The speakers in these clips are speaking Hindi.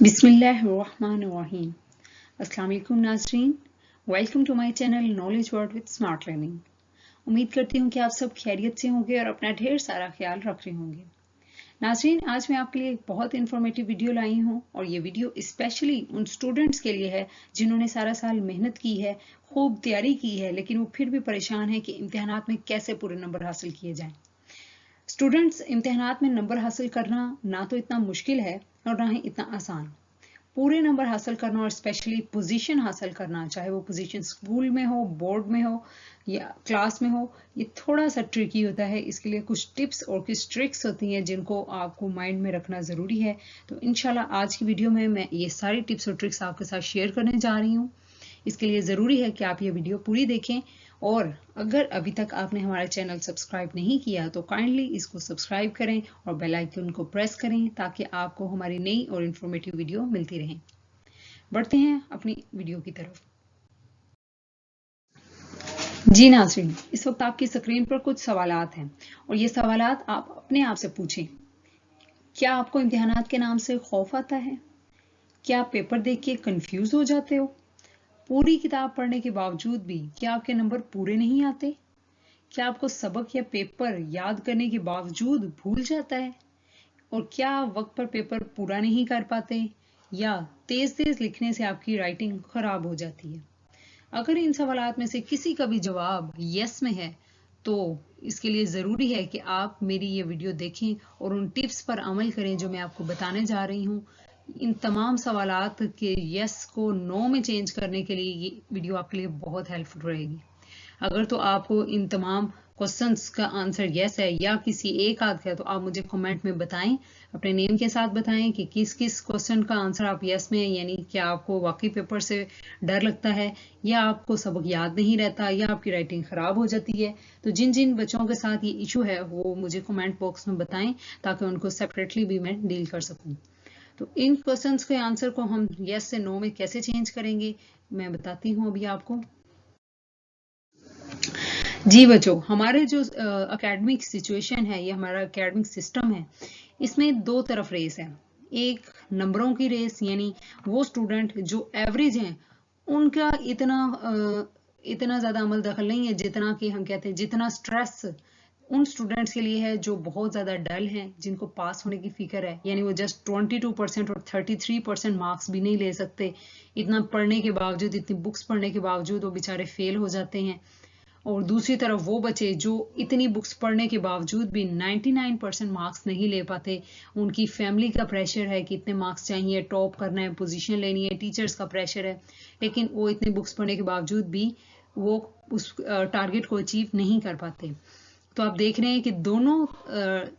बिस्मिल्लाहिर्रहमानिर्रहीम। अस्सलाम वालेकुम नाज़रीन, welcome to my channel knowledge world with smart learning. उम्मीद करती हूँ कि आप सब खैरियत से होंगे और अपना ढेर सारा ख्याल रख रहे होंगे। नाज़रीन, आज मैं आपके लिए एक बहुत इन्फॉर्मेटिव वीडियो लाई हूँ और ये वीडियो स्पेशली उन स्टूडेंट्स के लिए है जिन्होंने सारा साल मेहनत की है, खूब तैयारी की है, लेकिन वो फिर भी परेशान है कि इम्तिहानात में कैसे पूरे नंबर हासिल किए जाएं। स्टूडेंट्स, इम्तिहानात में नंबर हासिल करना ना तो इतना मुश्किल है और ना ही इतना आसान। पूरे नंबर हासिल करना और स्पेशली पोजीशन हासिल करना, चाहे वो पोजीशन स्कूल में हो, बोर्ड में हो या क्लास में हो, ये थोड़ा सा ट्रिकी होता है। इसके लिए कुछ टिप्स और कुछ ट्रिक्स होती हैं जिनको आपको माइंड में रखना ज़रूरी है। तो इंशाल्लाह आज की वीडियो में मैं ये सारी टिप्स और ट्रिक्स आपके साथ शेयर करने जा रही हूँ। इसके लिए ज़रूरी है कि आप ये वीडियो पूरी देखें और अगर अभी तक आपने हमारा चैनल सब्सक्राइब नहीं किया तो काइंडली इसको सब्सक्राइब करें और बेल आइकन को प्रेस करें ताकि आपको हमारी नई और इन्फॉर्मेटिव वीडियो मिलती रहे। बढ़ते हैं अपनी वीडियो की तरफ। जी नाज़रीन, इस वक्त आपकी स्क्रीन पर कुछ सवालात हैं और ये सवालात आप अपने आप से पूछें। क्या आपको इम्तिहानात के नाम से खौफ आता है? क्या आप पेपर देख के कंफ्यूज हो जाते हो? पूरी किताब पढ़ने के बावजूद भी क्या आपके नंबर पूरे नहीं आते? क्या आपको सबक या पेपर याद करने के बावजूद भूल जाता है? और क्या आप वक्त पर पेपर पूरा नहीं कर पाते या तेज तेज लिखने से आपकी राइटिंग खराब हो जाती है? अगर इन सवालात में से किसी का भी जवाब यस में है तो इसके लिए ज़रूरी है कि आप मेरी ये वीडियो देखें और उन टिप्स पर अमल करें जो मैं आपको बताने जा रही हूँ। इन तमाम सवालात के यस को नो में चेंज करने के लिए ये वीडियो आपके लिए बहुत हेल्पफुल रहेगी। अगर तो आपको इन तमाम क्वेश्चंस का आंसर यस है या किसी एक आध का है तो आप मुझे कमेंट में बताएं, अपने नेम के साथ बताएं कि किस किस क्वेश्चन का आंसर आप यस में है, यानी क्या आपको वाकई पेपर से डर लगता है या आपको सबक याद नहीं रहता या आपकी राइटिंग खराब हो जाती है। तो जिन जिन बच्चों के साथ ये इशू है वो मुझे कमेंट बॉक्स में बताएं ताकि उनको सेपरेटली भी मैं डील कर सकूं। तो इन क्वेश्चंस के आंसर को हम यस से नो में कैसे चेंज करेंगे मैं बताती हूँ अभी आपको। जी बच्चों, हमारे जो एकेडमिक सिचुएशन है, ये हमारा एकेडमिक सिस्टम है, इसमें दो तरफ रेस है। एक नंबरों की रेस, यानी वो स्टूडेंट जो एवरेज हैं उनका इतना ज़्यादा अमल दखल नहीं है जितना कि हम कहते हैं, जितना स्ट्रेस उन स्टूडेंट्स के लिए है जो बहुत ज़्यादा डल हैं, जिनको पास होने की फिक्र है, यानी वो जस्ट 22% और 33% मार्क्स भी नहीं ले सकते। इतना पढ़ने के बावजूद, इतनी बुक्स पढ़ने के बावजूद वो बेचारे फेल हो जाते हैं। और दूसरी तरफ वो बच्चे जो इतनी बुक्स पढ़ने के बावजूद भी 99% मार्क्स नहीं ले पाते, उनकी फैमिली का प्रेशर है कि इतने मार्क्स चाहिए, टॉप करना है, पोजीशन लेनी है, टीचर्स का प्रेशर है, लेकिन वो इतनी बुक्स पढ़ने के बावजूद भी वो उस टारगेट को अचीव नहीं कर पाते। तो आप देख रहे हैं कि दोनों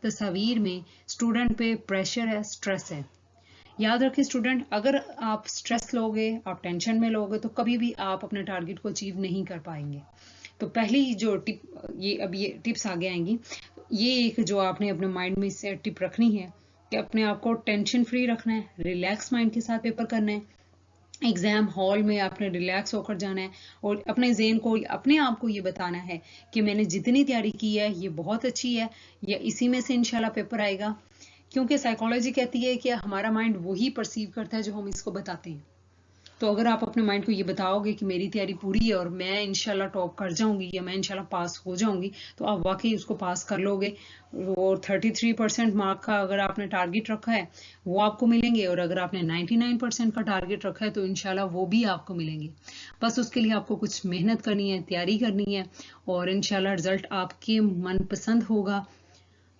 तस्वीर में स्टूडेंट पे प्रेशर है, स्ट्रेस है। याद रखें स्टूडेंट, अगर आप स्ट्रेस लोगे, आप टेंशन में लोगे तो कभी भी आप अपने टारगेट को अचीव नहीं कर पाएंगे। तो पहली जो टिप, ये टिप्स आगे आएंगी, ये एक जो आपने अपने माइंड में से टिप रखनी है कि अपने आप को टेंशन फ्री रखना है, रिलैक्स माइंड के साथ पेपर करना है। एग्जाम हॉल में आपने रिलैक्स होकर जाना है और अपने ज़हन को, अपने आप को ये बताना है कि मैंने जितनी तैयारी की है ये बहुत अच्छी है, या इसी में से इंशाल्लाह पेपर आएगा। क्योंकि साइकोलॉजी कहती है कि हमारा माइंड वही परसीव करता है जो हम इसको बताते हैं। तो अगर आप अपने माइंड को ये बताओगे कि मेरी तैयारी पूरी है और मैं इंशाल्लाह टॉप कर जाऊंगी या मैं इंशाल्लाह पास हो जाऊंगी, तो आप वाकई उसको पास कर लोगे। और 33% मार्क का अगर आपने टारगेट रखा है वो आपको मिलेंगे, और अगर आपने 99% का टारगेट रखा है तो इंशाल्लाह वो भी आपको मिलेंगे। बस उसके लिए आपको कुछ मेहनत करनी है, तैयारी करनी है और इंशाल्लाह रिजल्ट आपके मनपसंद होगा।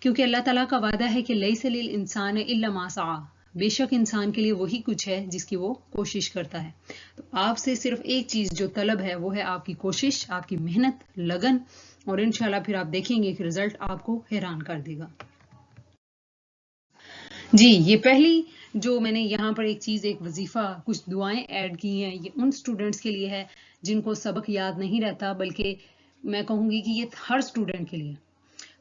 क्योंकि अल्लाह ताला का वादा है कि लैसा लिल इंसान इल्ला मा सआ, बेशक इंसान के लिए वही कुछ है जिसकी वो कोशिश करता है। तो आपसे सिर्फ एक चीज जो तलब है वो है आपकी कोशिश, आपकी मेहनत, लगन, और इंशाल्लाह फिर आप देखेंगे कि रिजल्ट आपको हैरान कर देगा। जी, ये पहली जो मैंने यहाँ पर एक चीज, एक वजीफा, कुछ दुआएं ऐड की हैं, ये उन स्टूडेंट्स के लिए है जिनको सबक याद नहीं रहता, बल्कि मैं कहूँगी कि ये हर स्टूडेंट के लिए,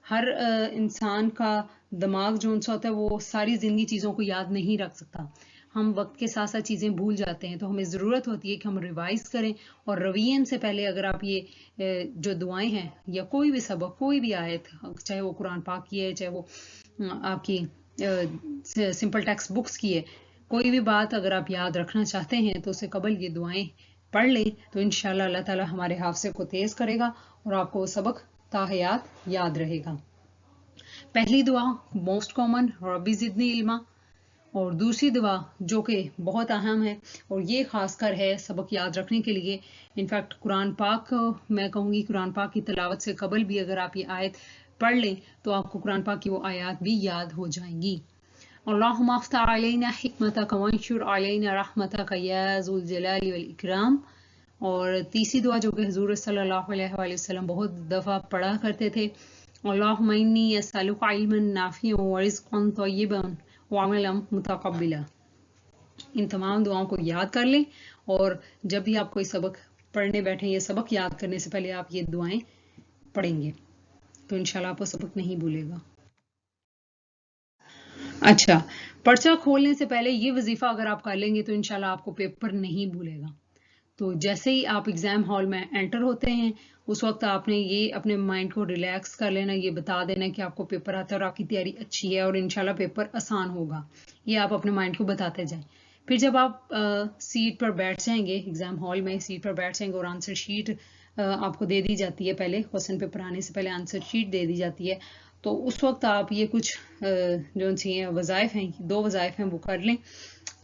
हर इंसान का दिमाग जो उनसा होता है वो सारी ज़िंदगी चीज़ों को याद नहीं रख सकता। हम वक्त के साथ साथ चीज़ें भूल जाते हैं, तो हमें ज़रूरत होती है कि हम रिवाइज करें। और रवीन से पहले अगर आप ये जो दुआएं हैं या कोई भी सबक, कोई भी आयत, चाहे वो कुरान पाक की है, चाहे वो आपकी सिंपल टेक्स्ट बुक्स की है, कोई भी बात अगर आप याद रखना चाहते हैं तो उससे कबल ये दुआएं पढ़ लें तो इंशाल्लाह अल्लाह ताला हमारे हाफिज़े को तेज करेगा और आपको वो सबक ताहयात याद रहेगा। पहली दुआ मोस्ट कॉमन रब्बी ज़िदनी इल्मा, और दूसरी दुआ जो कि बहुत अहम है और ये खासकर है सबक याद रखने के लिए। इनफैक्ट कुरान पाक, मैं कहूँगी कुरान पाक की तिलावत से कबल भी अगर आप ये आयत पढ़ लें तो आपको कुरान पाक की वो आयत भी याद हो जाएंगी। अल्लाहुम्मा अफ्तह अलैना हिकमतक वंशुर अलैना रहमतक या ज़ुल जलाली वल इकराम। और तीसरी दुआ जो कि हुज़ूर सल्लल्लाहु अलैहि वसल्लम बहुत दफ़ा पढ़ा करते थे, अल्लाहुम्मा इन्नी अस्अलुका इल्मन नाफ़िअन व रिज़्क़न तय्यिबन व अमलन मुतक़ब्बिला। इन तमाम दुआओं को याद कर लें और जब भी आप कोई सबक पढ़ने बैठें, ये सबक याद करने से पहले आप ये दुआएं पढ़ेंगे तो इंशाल्लाह आपको सबक नहीं भूलेगा। अच्छा, पर्चा खोलने से पहले ये वजीफा अगर आप कर लेंगे तो इंशाल्लाह आपको पेपर नहीं भूलेगा। तो जैसे ही आप एग्ज़ाम हॉल में एंटर होते हैं उस वक्त आपने ये अपने माइंड को रिलैक्स कर लेना, ये बता देना कि आपको पेपर आता है और आपकी तैयारी अच्छी है और इंशाल्लाह पेपर आसान होगा। ये आप अपने माइंड को बताते जाएं। फिर जब आप सीट पर बैठ जाएंगे, एग्ज़ाम हॉल में सीट पर बैठ जाएंगे और आंसर शीट आपको दे दी जाती है, पहले क्वेश्चन पेपर आने से पहले आंसर शीट दे दी जाती है, तो उस वक्त आप ये कुछ जो चाहिए वज़ाइफ हैं, 2 वज़ाइफ हैं वो कर लें।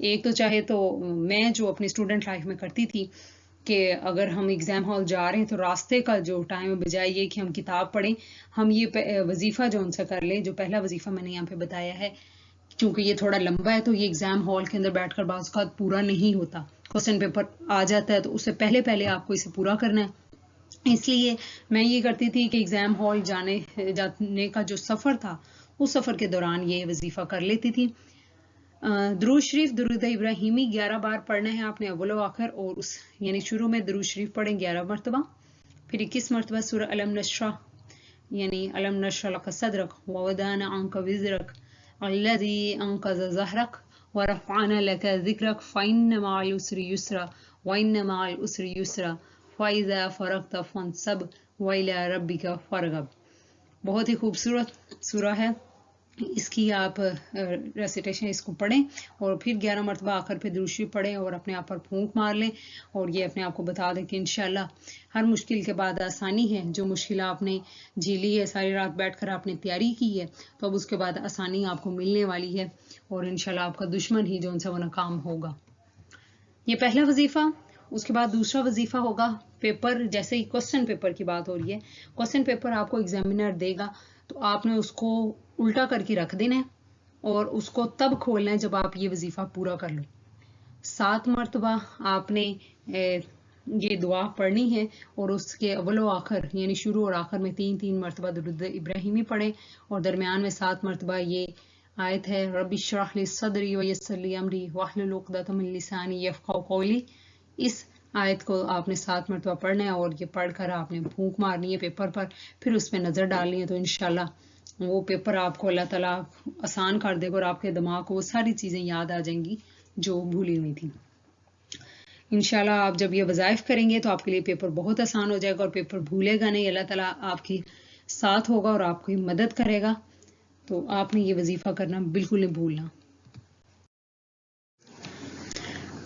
एक तो चाहे तो मैं जो अपनी स्टूडेंट लाइफ में करती थी कि अगर हम एग्ज़ाम हॉल जा रहे हैं तो रास्ते का जो टाइम है बजाय ये कि हम किताब पढ़ें, हम ये वजीफ़ा जो उनसे कर लें। जो पहला वजीफ़ा मैंने यहाँ पे बताया है, क्योंकि ये थोड़ा लंबा है तो ये एग्ज़ाम हॉल के अंदर बैठकर बाज़ औक़ात पूरा नहीं होता, क्वेश्चन पेपर आ जाता है तो उससे पहले पहले आपको इसे पूरा करना है। इसलिए मैं ये करती थी कि एग्ज़ाम हॉल जाने का जो सफ़र था उस सफ़र के दौरान ये वजीफ़ा कर लेती थी। दुरूद शरीफ दुरूद इब्राहिमी 11 बार पढ़ना है आपने अव्वल व आखिर, और उस यानी शुरू में दुरूद शरीफ पढ़ें 11 मरतबा, फिर 21 मरतबा सूरह अलम नशरा यानी अलम नशरा लक सदरक व वदाना अंक विज़रक अल्लज़ी अंक़ज़ ज़हरक व रफ़अना लक ज़िक्रक फ़इन्न मअल उसरि युस्रा व इन्न मअल उसरि युस्रा फ़इज़ा फ़रग़त फ़ंसब व इला रब्बिक फ़रग़ब। बहुत ही खूबसूरत सूरा है, इसकी आप रेसिटेशन इसको पढ़ें और फिर 11 मरतबा आखिर पे दुरूद शरीफ पढ़ें और अपने आप पर फूंक मार लें और ये अपने आप को बता दें कि इंशाल्लाह हर मुश्किल के बाद आसानी है। जो मुश्किल आपने झेली है, सारी रात बैठकर आपने तैयारी की है, तो अब उसके बाद आसानी आपको मिलने वाली है और इंशाल्लाह आपका दुश्मन ही जो उनसे वो नाकाम होगा। ये पहला वजीफ़ा। उसके बाद दूसरा वजीफ़ा होगा पेपर, जैसे ही क्वेश्चन पेपर की बात हो रही है, क्वेश्चन पेपर आपको एग्जामिनर देगा तो आपने उसको उल्टा करके रख देना है और उसको तब खोलना है जब आप ये वजीफ़ा पूरा कर लो। 7 मरतबा आपने ये दुआ पढ़नी है और उसके अव्वल व आखिर यानी शुरू और आखिर में 3-3 मरतबा दुरूद इब्राहिमी पढ़ें और दरमियान में 7 मरतबा ये आयत है रब्बि इश्रह ली सदरी व यस्सिर ली अमरी वहलुल उक़दतम मिन लिसानी यफ़क़हू क़ौली। इस आयत को आपने 7 मरतबा पढ़ना है और ये पढ़कर आपने फूंक मारनी है पेपर पर, फिर उस पर नज़र डालनी है, तो इंशाल्लाह वो पेपर आपको अल्लाह ताला आसान कर देगा और आपके दिमाग को वो सारी चीज़ें याद आ जाएंगी जो भूली हुई थी। इंशाल्लाह आप जब ये वज़ाइफ करेंगे तो आपके लिए पेपर बहुत आसान हो जाएगा और पेपर भूलेगा नहीं, अल्लाह ताला आपके साथ होगा और आपकी मदद करेगा। तो आपने ये वजीफ़ा करना बिल्कुल नहीं भूलना।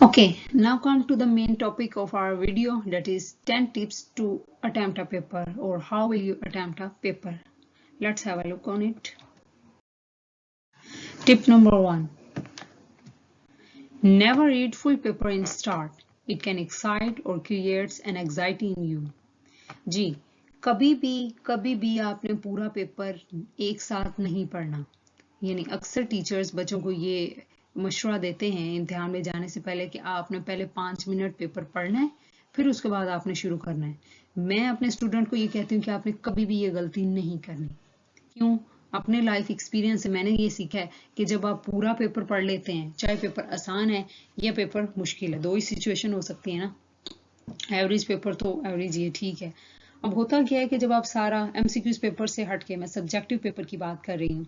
Okay, now come to the main topic of our video, that is 10 tips to attempt a paper, or how will you attempt a paper. Let's have a look on it. Tip number 1. Never read full paper in start. It can excite or creates an anxiety in you. जी, कभी भी आपने पूरा पेपर एक साथ नहीं पढ़ना। यानी अक्सर टीचर्स बच्चों को ये मशवरा देते हैं इम्तिहान में जाने से पहले कि आपने पहले 5 मिनट पेपर पढ़ना है, फिर उसके बाद आपने शुरू करना है। मैं अपने स्टूडेंट को ये कहती हूँ कि आपने कभी भी ये गलती नहीं करनी। क्यों? अपने लाइफ एक्सपीरियंस से मैंने ये सीखा है कि जब आप पूरा पेपर पढ़ लेते हैं, चाहे पेपर आसान है या पेपर मुश्किल है, 2 ही सिचुएशन हो सकती है ना। एवरेज पेपर तो एवरेज ये ठीक है। अब होता क्या है कि जब आप सारा MCQs पेपर से हट के, मैं सब्जेक्टिव पेपर की बात कर रही हूँ,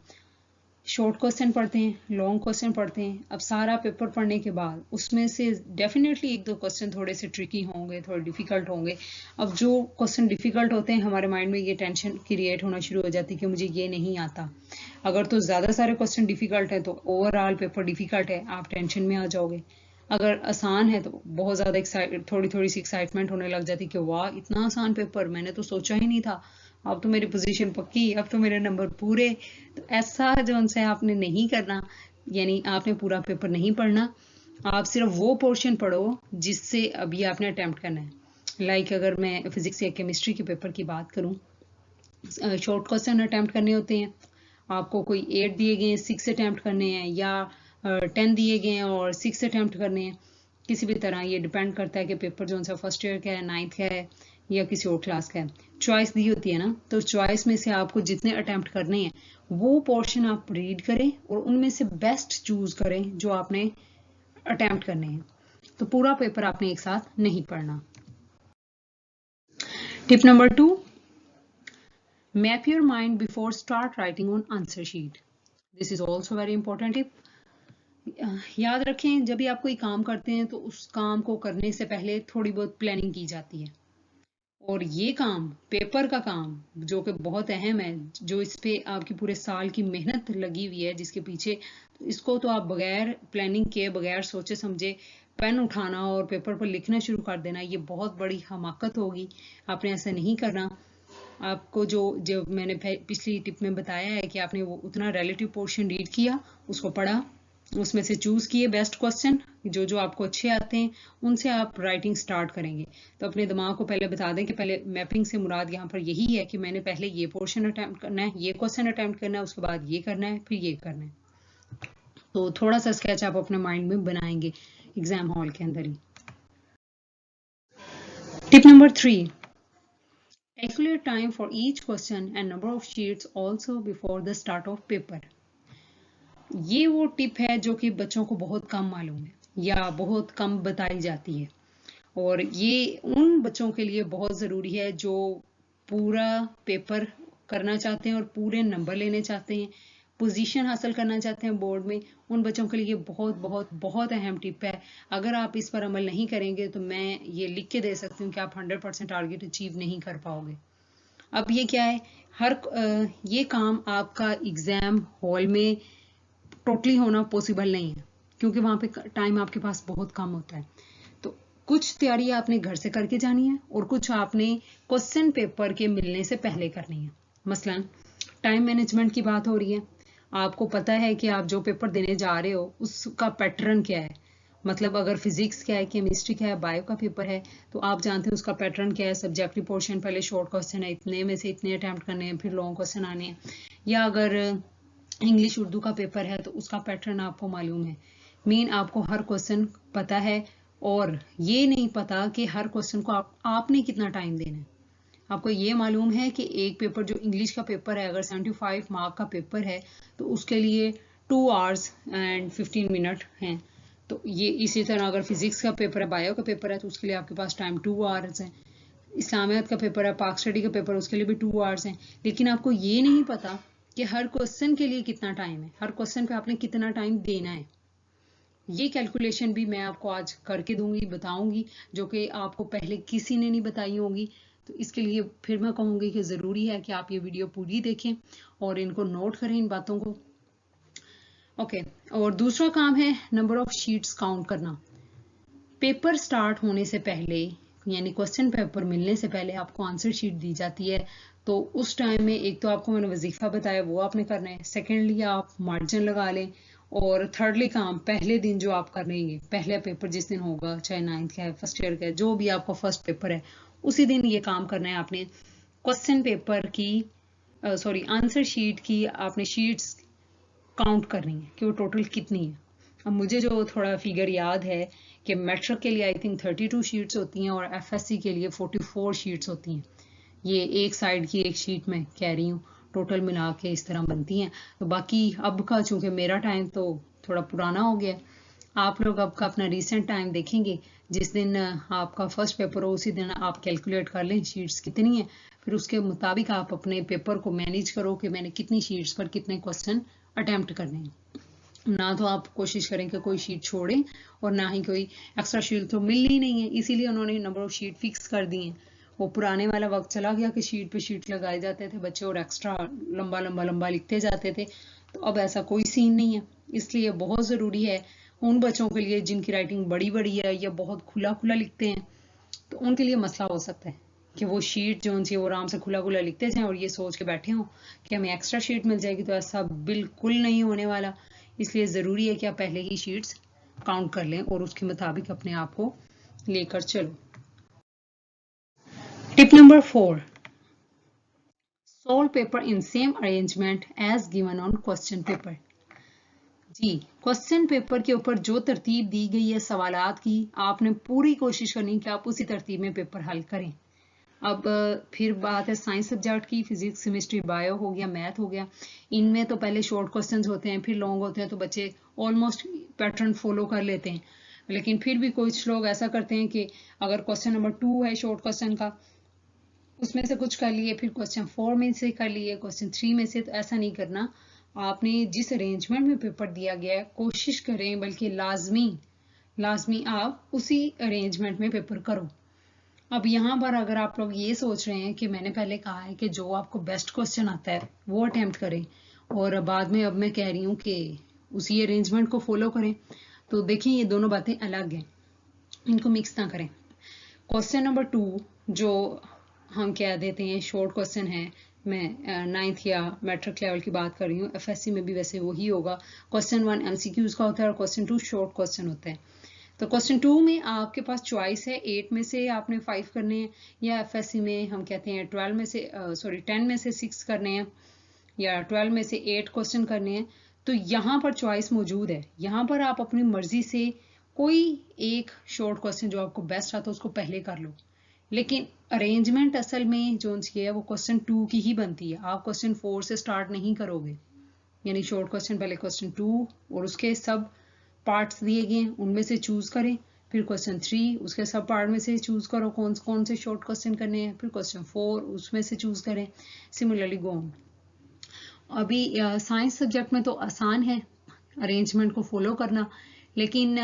शॉर्ट क्वेश्चन पढ़ते हैं, लॉन्ग क्वेश्चन पढ़ते हैं। अब सारा पेपर पढ़ने के बाद उसमें से डेफिनेटली 1-2 क्वेश्चन थोड़े से ट्रिकी होंगे, थोड़े डिफिकल्ट होंगे। अब जो क्वेश्चन डिफिकल्ट होते हैं हमारे माइंड में ये टेंशन क्रिएट होना शुरू हो जाती है कि मुझे ये नहीं आता, अगर तो ज़्यादा सारे क्वेश्चन डिफिकल्ट है तो ओवरऑल पेपर डिफिकल्ट है, आप टेंशन में आ जाओगे। अगर आसान है तो बहुत ज़्यादा थोड़ी सी एक्साइटमेंट होने लग जाती कि वाह इतना आसान पेपर, मैंने तो सोचा ही नहीं था, अब तो मेरी पोजीशन पक्की, अब तो मेरे नंबर पूरे। तो ऐसा जो उनसे आपने नहीं करना, यानी आपने पूरा पेपर नहीं पढ़ना, आप सिर्फ वो पोर्शन पढ़ो जिससे अभी आपने अटेम्प्ट करना है। लाइक अगर मैं फिजिक्स या केमिस्ट्री के पेपर की बात करूं, शॉर्ट क्वेश्चन अटेम्प्ट करने होते हैं, आपको कोई 8 दिए गए हैं 6 अटेम्प्ट करने हैं, या 10 दिए गए हैं और 6 अटेम्प्ट करने हैं। किसी भी तरह ये डिपेंड करता है कि पेपर जो सा फर्स्ट ईयर का है, 9th का है या किसी और क्लास का है। चॉइस दी होती है ना, तो चॉइस में से आपको जितने अटेम्प्ट करने हैं वो पोर्शन आप रीड करें और उनमें से बेस्ट चूज करें जो आपने अटेम्प्ट करने हैं। तो पूरा पेपर आपने एक साथ नहीं पढ़ना। Tip number 2, map your mind before start writing on answer sheet. This is also very important tip. याद रखें, जब भी आप कोई काम करते हैं तो उस काम को करने से पहले थोड़ी बहुत प्लानिंग की जाती है, और ये काम, पेपर का काम जो कि बहुत अहम है, जो इस पे आपकी पूरे साल की मेहनत लगी हुई है जिसके पीछे, तो इसको तो आप बगैर प्लानिंग के, बगैर सोचे समझे पेन उठाना और पेपर पर लिखना शुरू कर देना, ये बहुत बड़ी हमाकत होगी। आपने ऐसा नहीं करना। आपको जो मैंने पिछली टिप में बताया है कि आपने वो उतना रिलेटिव पोर्शन रीड किया, उसको पढ़ा, उसमें से चूज किए बेस्ट क्वेश्चन जो जो आपको अच्छे आते हैं, उनसे आप राइटिंग स्टार्ट करेंगे। तो अपने दिमाग को पहले बता दें कि पहले मैपिंग से मुराद यहाँ पर यही है कि मैंने पहले ये पोर्शन अटेम्प्ट करना है, ये क्वेश्चन अटेम्प्ट करना है, उसके बाद ये करना है, फिर ये करना है। तो थोड़ा सा स्केच आप अपने माइंड में बनाएंगे एग्जाम हॉल के अंदर ही। Tip number 3, calculate time for each question and number of sheets also before the start of paper. ये वो टिप है जो कि बच्चों को बहुत कम मालूम है या बहुत कम बताई जाती है, और ये उन बच्चों के लिए बहुत ज़रूरी है जो पूरा पेपर करना चाहते हैं और पूरे नंबर लेने चाहते हैं, पोजीशन हासिल करना चाहते हैं बोर्ड में। उन बच्चों के लिए बहुत बहुत बहुत अहम टिप है। अगर आप इस पर अमल नहीं करेंगे तो मैं ये लिख के दे सकती हूँ कि आप 100% टारगेट अचीव नहीं कर पाओगे। अब ये क्या है, ये काम आपका एग्जाम हॉल में टोटली होना पॉसिबल नहीं है, क्योंकि वहां पे टाइम आपके पास बहुत कम होता है। तो कुछ तैयारी आपने घर से करके जानी है और कुछ आपने क्वेश्चन पेपर के मिलने से पहले करनी है। मसलन टाइम मैनेजमेंट की बात हो रही है, आपको पता है कि आप जो पेपर देने जा रहे हो उसका पैटर्न क्या है। मतलब अगर फिजिक्स का है, केमिस्ट्री का है, बायो का पेपर है, तो आप जानते हैं उसका पैटर्न क्या है। सब्जेक्टिव पोर्शन पहले शॉर्ट क्वेश्चन है, इतने में से इतने अटेम्प्ट करने हैं, फिर लॉन्ग क्वेश्चन आने हैं। या अगर इंग्लिश उर्दू का पेपर है तो उसका पैटर्न आपको मालूम है। मीन आपको हर क्वेश्चन पता है, और ये नहीं पता कि हर क्वेश्चन को आपने कितना टाइम देना है। आपको ये मालूम है कि एक पेपर जो इंग्लिश का पेपर है, अगर 75 मार्क का पेपर है तो उसके लिए 2 hours and 15 minutes हैं। तो ये इसी तरह अगर फिजिक्स का पेपर है, बायो का पेपर है, तो उसके लिए आपके पास टाइम 2 hours है। इस्लामियत का पेपर है, पाक स्टडी का पेपर, उसके लिए भी 2 hours हैं। लेकिन आपको ये नहीं पता कि हर क्वेश्चन के लिए कितना टाइम है, हर क्वेश्चन पे आपने कितना टाइम देना है। ये कैलकुलेशन भी मैं आपको आज करके दूंगी, बताऊंगी, जो कि आपको पहले किसी ने नहीं बताई होगी। तो इसके लिए फिर मैं कहूंगी कि ज़रूरी है कि आप ये वीडियो पूरी देखें और इनको नोट करें, इन बातों को। ओके, और दूसरा काम है नंबर ऑफ शीट्स काउंट करना। पेपर स्टार्ट होने से पहले, यानी क्वेश्चन पेपर मिलने से पहले आपको आंसर शीट दी जाती है। तो उस टाइम में एक तो आपको मैंने वजीफा बताया वो आपने करना है, सेकेंडली आप मार्जिन लगा लें, और थर्डली काम पहले दिन जो आप करेंगे, पहला पेपर जिस दिन होगा, चाहे 9th का है, फर्स्ट ईयर का है, जो भी आपका फर्स्ट पेपर है, उसी दिन ये काम करना है आपने। क्वेश्चन पेपर की आंसर शीट की आपने शीट्स काउंट करनी है कि वो टोटल कितनी है। अब मुझे जो थोड़ा फिगर याद है कि मैट्रिक के लिए आई थिंक 32 शीट्स होती हैं और एफएससी के लिए 44 शीट्स होती हैं। ये एक साइड की एक शीट में कह रही हूँ, टोटल मिला के इस तरह बनती हैं। तो बाकी अब का, चूंकि मेरा टाइम तो थोड़ा पुराना हो गया, आप लोग अब का अपना रिसेंट टाइम देखेंगे, जिस दिन आपका फर्स्ट पेपर हो उसी दिन आप कैलकुलेट कर लें शीट्स कितनी है, फिर उसके मुताबिक आप अपने पेपर को मैनेज करो कि मैंने कितनी शीट्स पर कितने क्वेश्चन अटेम्प्ट करने हैं। ना तो आप कोशिश करें कि कोई शीट छोड़ें और ना ही कोई एक्स्ट्रा शीट तो मिलनी ही नहीं है, इसीलिए उन्होंने नंबर ऑफ शीट फिक्स कर दी है। वो पुराने वाला वक्त चला गया कि शीट पे शीट लगाए जाते थे बच्चे और एक्स्ट्रा लंबा लंबा लंबा लिखते जाते थे। तो अब ऐसा कोई सीन नहीं है, इसलिए बहुत ज़रूरी है उन बच्चों के लिए जिनकी राइटिंग बड़ी बड़ी है या बहुत खुला खुला लिखते हैं, तो उनके लिए मसला हो सकता है कि वो शीट जो उनसे वो आराम से खुला खुला लिखते जाएं और ये सोच के बैठे हों कि हमें एक्स्ट्रा शीट मिल जाएगी। तो ऐसा बिल्कुल नहीं होने वाला। इसलिए ज़रूरी है कि आप पहले ही शीट्स काउंट कर लें और उसके मुताबिक अपने आप को लेकर चलो। Tip number 4, solve paper in same arrangement as given on question paper। जी, क्वेश्चन पेपर के ऊपर जो तरतीब दी गई है सवालात की, आपने पूरी कोशिश करनी कि आप उसी तरतीब में पेपर हल करें। अब फिर बात है साइंस सब्जेक्ट की, फिजिक्स केमिस्ट्री बायो हो गया, मैथ हो गया। इनमें तो पहले शॉर्ट क्वेश्चंस होते हैं, फिर लॉन्ग होते हैं, तो बच्चे ऑलमोस्ट पैटर्न फॉलो कर लेते हैं। लेकिन फिर भी कुछ लोग ऐसा करते हैं कि अगर क्वेश्चन नंबर 2 है शॉर्ट क्वेश्चन का, उसमें से कुछ कर लिए, फिर क्वेश्चन 4 में से कर लिए, क्वेश्चन 3 में से। तो ऐसा नहीं करना। आपने जिस अरेंजमेंट में पेपर दिया गया है कोशिश करें, बल्कि लाजमी आप उसी अरेंजमेंट में पेपर करो। अब यहाँ पर अगर आप लोग ये सोच रहे हैं कि मैंने पहले कहा है कि जो आपको बेस्ट क्वेश्चन आता है वो अटेम्प्ट करें, और बाद में अब मैं कह रही हूँ कि उसी अरेंजमेंट को फॉलो करें, तो देखिए ये दोनों बातें अलग हैं, इनको मिक्स ना करें। क्वेश्चन नंबर 2 जो हम कह देते हैं शॉर्ट क्वेश्चन है, मैं 9th या मैट्रिक लेवल की बात कर रही हूँ, एफएससी में भी वैसे वही होगा। क्वेश्चन 1 एमसीक्यूज का होता है और क्वेश्चन 2 शॉर्ट क्वेश्चन होता है। तो क्वेश्चन 2 में आपके पास चॉइस है 8 में से आपने 5 करने हैं, या एफएससी में हम कहते हैं 10 में से 6 करने हैं, या 12 में से 8 क्वेश्चन करने हैं। तो यहाँ पर चॉइस मौजूद है, यहाँ पर आप अपनी मर्जी से कोई एक शॉर्ट क्वेश्चन जो आपको बेस्ट आता है उसको पहले कर लो। लेकिन अरेंजमेंट असल में जो है वो क्वेश्चन 2 की ही बनती है। आप क्वेश्चन 4 से स्टार्ट नहीं करोगे, यानी शॉर्ट क्वेश्चन पहले क्वेश्चन 2 और उसके सब पार्ट्स दिए गए हैं उनमें से चूज करें, फिर क्वेश्चन 3 उसके सब पार्ट में से चूज करो कौन कौन से शॉर्ट क्वेश्चन करने हैं, फिर क्वेश्चन 4 उसमें से चूज करें, सिमिलरली गो ऑन। अभी साइंस सब्जेक्ट में तो आसान है अरेंजमेंट को फॉलो करना, लेकिन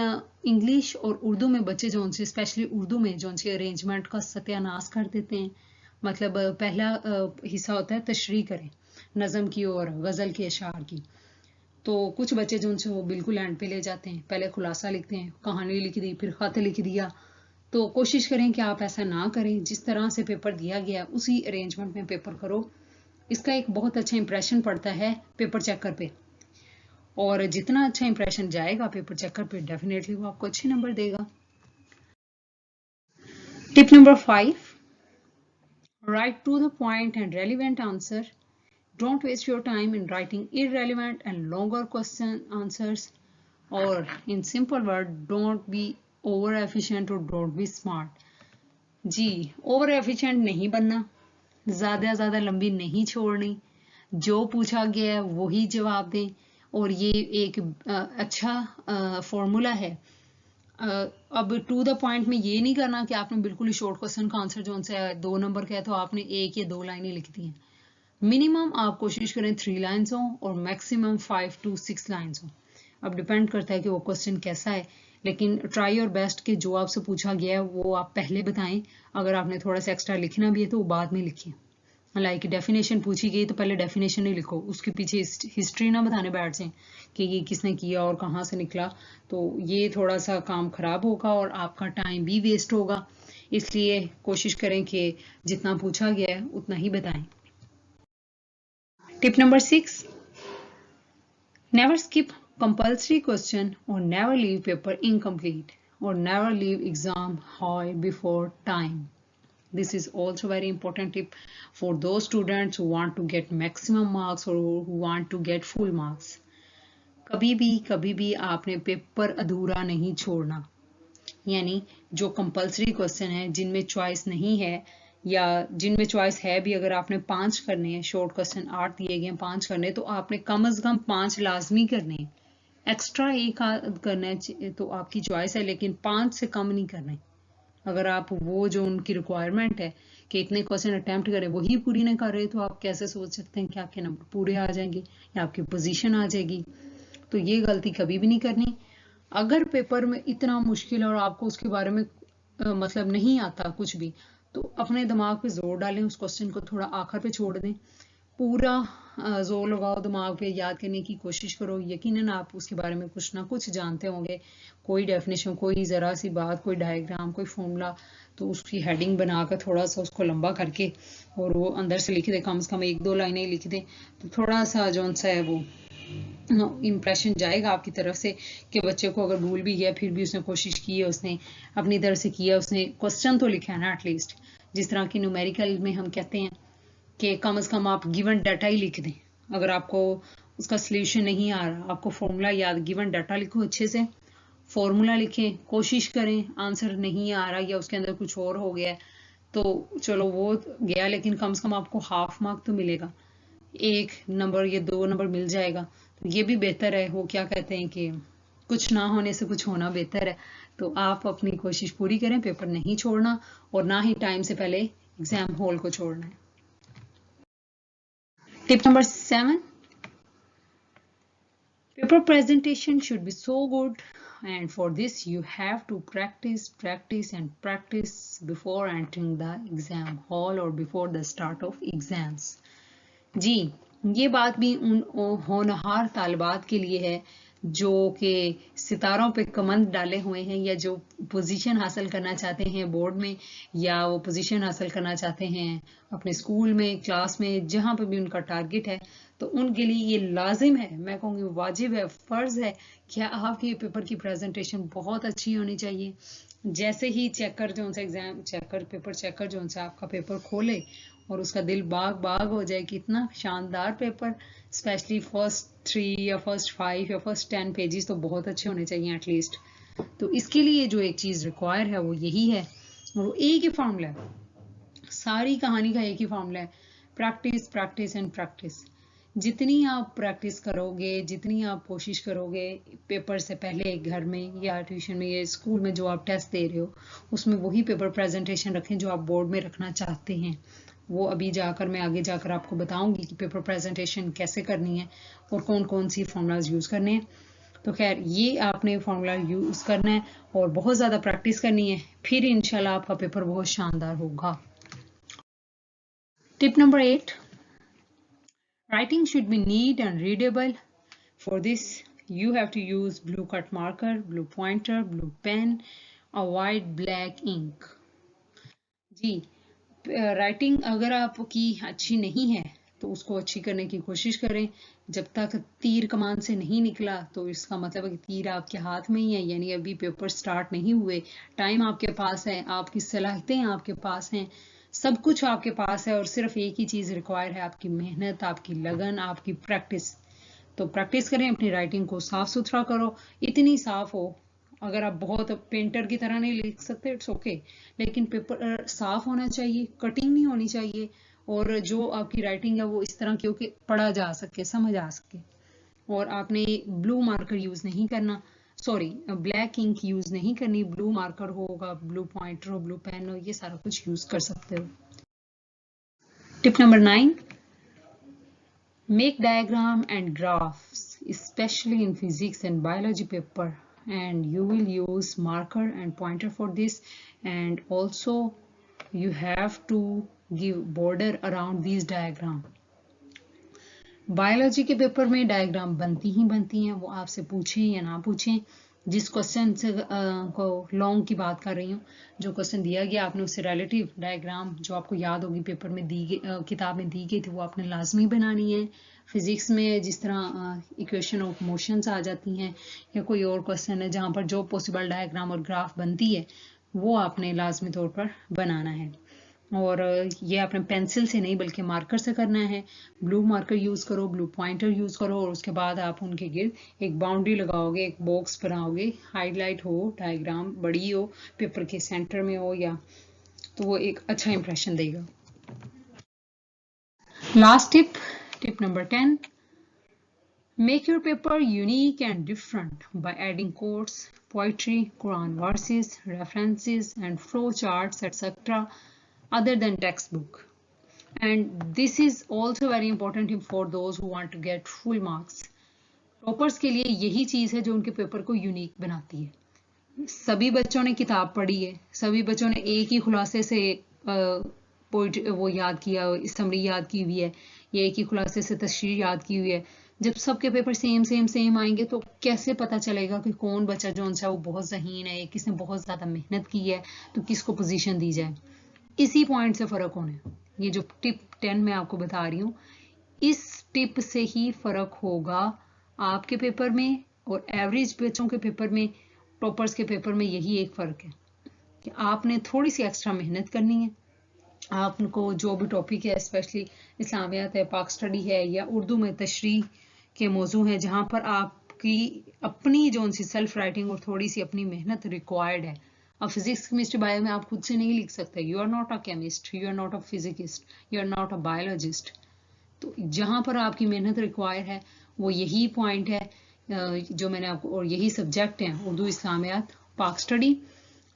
इंग्लिश और उर्दू में बच्चे जो उनसे स्पेशली उर्दू में जो उनसे अरेंजमेंट का सत्यानाश कर देते हैं। मतलब पहला हिस्सा होता है तशरीह करें नज़म की और गज़ल के अशार की, तो कुछ बच्चे जो उनसे वो बिल्कुल एंड पे ले जाते हैं, पहले खुलासा लिखते हैं, कहानी लिख दी, फिर खत लिख दिया। तो कोशिश करें कि आप ऐसा ना करें, जिस तरह से पेपर दिया गया उसी अरेंजमेंट में पेपर करो। इसका एक बहुत अच्छा इंप्रेशन पड़ता है पेपर चेकर पे, और जितना अच्छा इंप्रेशन जाएगा पेपर चेकर पे डेफिनेटली वो आपको अच्छे नंबर देगा। Tip number 5, right to the point and relevant answer. Don't waste your time in writing irrelevant and longer question answers, or in simple word, don't be over efficient or don't be smart। जी, ओवर एफिशिएंट नहीं बनना, ज्यादा लंबी नहीं छोड़नी, जो पूछा गया है वही जवाब दें, और ये एक अच्छा फॉर्मूला है। अब टू द पॉइंट में ये नहीं करना कि आपने बिल्कुल ही शॉर्ट क्वेश्चन का आंसर जो उनसे 2 नंबर का है तो आपने 1 या 2 लाइनें लिख दी हैं। मिनिमम आप कोशिश करें 3 लाइन्स हो और मैक्सिमम 5 to 6 लाइन्स हो। अब डिपेंड करता है कि वो क्वेश्चन कैसा है, लेकिन ट्राई योर बेस्ट कि जो आपसे पूछा गया है वो आप पहले बताएं। अगर आपने थोड़ा सा एक्स्ट्रा लिखना भी है तो वो बाद में लिखिए। लाइक डेफिनेशन पूछी गई तो पहले डेफिनेशन ही लिखो, उसके पीछे हिस्ट्री ना बताने बैठ जाए कि ये किसने किया और कहाँ से निकला, तो ये थोड़ा सा काम खराब होगा और आपका टाइम भी वेस्ट होगा। इसलिए कोशिश करें कि जितना पूछा गया है उतना ही बताएं। Tip number 6, never skip compulsory question or never leave paper incomplete or never leave exam hall before time. This is also very important tip for those students who want to get maximum marks or who want to get full marks. कभी भी आपने पेपर अधूरा नहीं छोड़ना, यानी जो कंपल्सरी क्वेश्चन है जिनमें चॉइस नहीं है या जिनमें चॉइस है भी, अगर आपने 5 करने हैं, शॉर्ट क्वेश्चन 8 दिए गए हैं 5 करने, तो आपने कम से कम 5 लाजमी करने हैं। एक्स्ट्रा एक करना है तो आपकी चॉइस है, लेकिन 5 से कम नहीं करने। अगर आप वो जो उनकी रिक्वायरमेंट है कि इतने क्वेश्चन अटेम्प्ट करें वही पूरी नहीं कर रहे, तो आप कैसे सोच सकते हैं कि आपके नंबर पूरे आ जाएंगे या आपकी पोजीशन आ जाएगी। तो ये गलती कभी भी नहीं करनी। अगर पेपर में इतना मुश्किल है और आपको उसके बारे में मतलब नहीं आता कुछ भी, तो अपने दिमाग पे जोर डालें, उस क्वेश्चन को थोड़ा आखिर पे छोड़ दें, पूरा जोर लगाओ दिमाग पे, याद करने की कोशिश करो। यकीनन आप उसके बारे में कुछ ना कुछ जानते होंगे, कोई डेफिनेशन, कोई ज़रा सी बात, कोई डायग्राम, कोई फॉर्मूला, तो उसकी हेडिंग बनाकर थोड़ा सा उसको लंबा करके और वो अंदर से लिख दे, कम से कम 1-2 लाइनें लिख दें, तो थोड़ा सा जो सा है वो इम्प्रेशन जाएगा आपकी तरफ से कि बच्चे को अगर भूल भी गया फिर भी उसने कोशिश की है, उसने अपनी तरफ से किया, उसने क्वेश्चन तो लिखा है ना एटलीस्ट। जिस तरह की न्यूमेरिकल में हम कहते हैं कि कम से कम आप गिवन डाटा ही लिख दें। अगर आपको उसका सोल्यूशन नहीं आ रहा, आपको फॉर्मूला याद, गिवन डाटा लिखो अच्छे से, फॉर्मूला लिखें, कोशिश करें, आंसर नहीं आ रहा या उसके अंदर कुछ और हो गया तो चलो वो गया, लेकिन कम से कम आपको हाफ मार्क तो मिलेगा, 1 नंबर या 2 नंबर मिल जाएगा। तो ये भी बेहतर है, वो क्या कहते हैं कि कुछ ना होने से कुछ होना बेहतर है। तो आप अपनी कोशिश पूरी करें, पेपर नहीं छोड़ना और ना ही टाइम से पहले एग्जाम हॉल को छोड़ना है। Tip number 7, paper presentation should be so good, and for this you have to practice and practice before entering the exam hall or before the start of exams. जी, ये बात भी उन होनहार तालिबात के लिए है जो कि सितारों पे कमंद डाले हुए हैं या जो पोजीशन हासिल करना चाहते हैं बोर्ड में, या वो पोजीशन हासिल करना चाहते हैं अपने स्कूल में, क्लास में, जहाँ पे भी उनका टारगेट है। तो उनके लिए ये लाजिम है, मैं कहूँगी वाजिब है, फ़र्ज़ है कि आपकी पेपर की प्रेजेंटेशन बहुत अच्छी होनी चाहिए। जैसे ही चेकर जो उनसे एग्जाम चेकर पेपर चेकर जो उनसे आपका पेपर खोले और उसका दिल बाग बाग हो जाए कि इतना शानदार पेपर, स्पेशली फर्स्ट 3 या फर्स्ट 5 या फर्स्ट 10 पेजेस तो बहुत अच्छे होने चाहिए एटलीस्ट। तो इसके लिए जो एक चीज़ रिक्वायर है वो यही है, और वो एक ही फॉर्मूला है, सारी कहानी का एक ही फॉर्मूला है, प्रैक्टिस प्रैक्टिस एंड प्रैक्टिस। जितनी आप प्रैक्टिस करोगे, जितनी आप कोशिश करोगे पेपर से पहले घर में या ट्यूशन में या स्कूल में जो आप टेस्ट दे रहे हो उसमें वही पेपर प्रेजेंटेशन रखें जो आप बोर्ड में रखना चाहते हैं। वो अभी जाकर मैं आगे जाकर आपको बताऊंगी कि पेपर प्रेजेंटेशन कैसे करनी है और कौन कौन सी फॉर्मूलाज यूज़ करने हैं। तो खैर ये आपने फॉर्मूला यूज़ करना है और बहुत ज़्यादा प्रैक्टिस करनी है, फिर इंशाल्लाह आपका पेपर बहुत शानदार होगा। Tip number 8, writing should be neat and readable. For this, you have to use blue cut marker, blue pointer, blue pen, avoid black ink. Ji, writing अगर आपकी अच्छी नहीं है तो उसको अच्छी करने की कोशिश करें। जब तक तीर कमान से नहीं निकला तो इसका मतलब है कि तीर आपके हाथ में ही है, यानी अभी पेपर स्टार्ट नहीं हुए, टाइम आपके पास है, आपकी सलाहियतें आपके पास हैं, सब कुछ आपके पास है और सिर्फ एक ही चीज़ रिक्वायर है, आपकी मेहनत, आपकी लगन, आपकी प्रैक्टिस। तो प्रैक्टिस करें, अपनी राइटिंग को साफ सुथरा करो, इतनी साफ हो, अगर आप बहुत पेंटर की तरह नहीं लिख सकते इट्स ओके, लेकिन पेपर साफ होना चाहिए, कटिंग नहीं होनी चाहिए, और जो आपकी राइटिंग है वो इस तरह की हो कि पढ़ा जा सके, समझ आ सके। और आपने ब्लू मार्कर यूज नहीं करना, सॉरी ब्लैक इंक यूज नहीं करनी, ब्लू मार्कर होगा, ब्लू पॉइंटर हो, ब्लू पेन हो, ये सारा कुछ यूज कर सकते हो। Tip number 9, make diagram and graphs, especially in physics and biology paper, and you will use marker and pointer for this, and also you have to give border around these diagram. Biology के पेपर में डायग्राम बनती ही बनती हैं, वो आपसे पूछें या ना पूछें। जिस क्वेश्चन से को लॉन्ग की बात कर रही हूँ, जो क्वेश्चन दिया गया आपने उससे रिलेटिव डायग्राम जो आपको याद होगी पेपर में दी गई, किताब में दी गई थी, वो आपने लाजमी बनानी है। फिजिक्स में जिस तरह इक्वेशन ऑफ मोशंस आ जाती हैं या कोई और क्वेश्चन है जहाँ पर जो पॉसिबल डायग्राम और ग्राफ बनती है वो आपने लाजमी तौर पर बनाना है, और ये आपने पेंसिल से नहीं बल्कि मार्कर से करना है। ब्लू मार्कर यूज करो, ब्लू पॉइंटर यूज करो, और उसके बाद आप उनके गिर्द एक बाउंड्री लगाओगे, एक बॉक्स बनाओगे, हाईलाइट हो, डायग्राम बड़ी हो, पेपर के सेंटर में हो, या तो वो एक अच्छा इंप्रेशन देगा। Last tip, tip number 10, make your paper unique and different by adding quotes, poetry, Quran verses, references and flow charts etc. other than textbook. And this is also very important for those who want to get full marks. Toppers के लिए यही चीज़ है जो उनके पेपर को यूनिक बनाती है। सभी बच्चों ने किताब पढ़ी है, सभी बच्चों ने एक ही खुलासे से वो याद किया, समरी याद की हुई है, या एक ही खुलासे से तशरीह याद की हुई है, जब सबके पेपर सेम आएंगे तो कैसे पता चलेगा कि कौन बच्चा जो सा वो बहुत ज़हीन है, किसने बहुत ज़्यादा मेहनत की है, तो किसको पोजीशन दी जाए। इसी पॉइंट से फ़र्क होना है। ये जो टिप 10 मैं आपको बता रही हूँ, इस टिप से ही फ़र्क होगा आपके पेपर में और एवरेज बच्चों के पेपर में, टॉपर्स के पेपर में। यही एक फ़र्क है कि आपने थोड़ी सी एक्स्ट्रा मेहनत करनी है। आपको जो भी टॉपिक है, स्पेशली इस्लामियात है, पाक स्टडी है, या उर्दू में तशरीह के मौजू हैं, जहाँ पर आपकी अपनी जो सी सेल्फ राइटिंग और थोड़ी सी अपनी मेहनत रिक्वायर्ड है। अब फिजिक्स, केमिस्ट्री, बायो में आप खुद से नहीं लिख सकते। You are not a chemist, you are not a physicist, you are not a biologist. तो जहाँ पर आपकी मेहनत रिक्वायर है वो यही पॉइंट है जो मैंने आपको, और यही सब्जेक्ट हैं उर्दू, इस्लामियात, पाक स्टडी,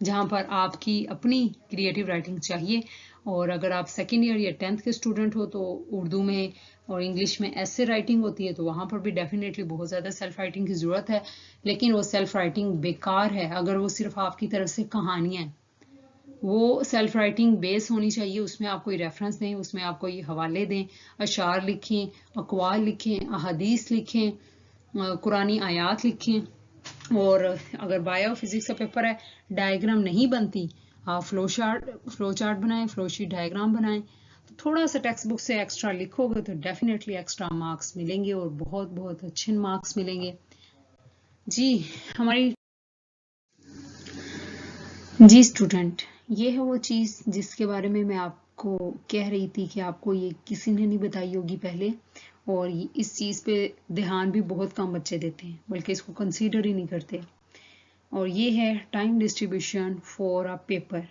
जहाँ पर आपकी अपनी क्रिएटिव राइटिंग चाहिए। और अगर आप सेकेंड ईयर या 10th के स्टूडेंट हो तो उर्दू में और इंग्लिश में ऐसे राइटिंग होती है, तो वहाँ पर भी डेफिनेटली बहुत ज़्यादा सेल्फ राइटिंग की ज़रूरत है। लेकिन वो सेल्फ राइटिंग बेकार है अगर वो सिर्फ आपकी तरफ से कहानियाँ हैं। वो सेल्फ राइटिंग बेस होनी चाहिए, उसमें आप कोई रेफरेंस दें, उसमें आप कोई हवाले दें, अशार लिखें, अकवाल लिखें, अहादीस लिखें, कुरानी आयात लिखें। और अगर बायो फिजिक्स का पेपर है, डायग्राम नहीं बनती, आप फ्लो चार्ट बनाएं, फ्लो शीट डायग्राम बनाएं। तो थोड़ा सा टेक्स्ट बुक से एक्स्ट्रा लिखोगे तो डेफिनेटली एक्स्ट्रा मार्क्स मिलेंगे, और बहुत बहुत अच्छे मार्क्स मिलेंगे। जी जी स्टूडेंट, ये है वो चीज़ जिसके बारे में मैं आपको कह रही थी कि आपको ये किसी ने नहीं बताई होगी पहले, और इस चीज़ पे ध्यान भी बहुत कम बच्चे देते हैं, बल्कि इसको कंसीडर ही नहीं करते। और ये है time distribution for a paper.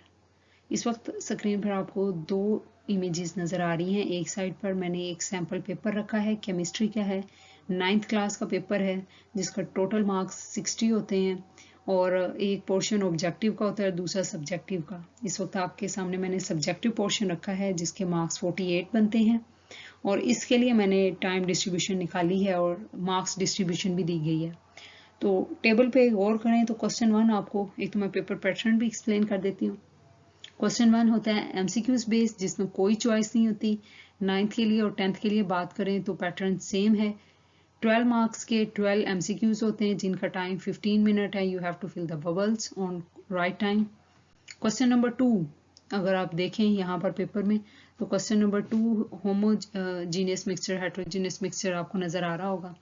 इस वक्त स्क्रीन पर आपको दो इमेजेस नज़र आ रही हैं। एक साइड पर मैंने एक सैम्पल पेपर रखा है, केमिस्ट्री का है, 9th क्लास का पेपर है, जिसका टोटल मार्क्स 60 होते हैं, और एक पोर्शन ऑब्जेक्टिव का होता है, दूसरा सब्जेक्टिव का। इस वक्त आपके सामने मैंने सब्जेक्टिव पोर्शन रखा है जिसके मार्क्स 48 बनते हैं, और इसके लिए मैंने टाइम डिस्ट्रीब्यूशन निकाली है और मार्क्स डिस्ट्रीब्यूशन भी दी गई है। तो टेबल पे गौर करें तो क्वेश्चन 1 आपको, एक तो मैं पेपर पैटर्न भी एक्सप्लेन कर देती हूँ। क्वेश्चन 1 होता है एमसीक्यूज बेस्ड, जिसमें कोई चॉइस नहीं होती। 9th के लिए और 10th के लिए बात करें तो पैटर्न सेम है। 12 मार्क्स के 12 एमसीक्यूज होते हैं जिनका टाइम 15 मिनट है। You have to fill the bubbles on right time. Question number 2 अगर आप देखें यहाँ पर पेपर में, तो question number 2 homogeneous mixture, heterogeneous mixture आपको नजर आ रहा होगा।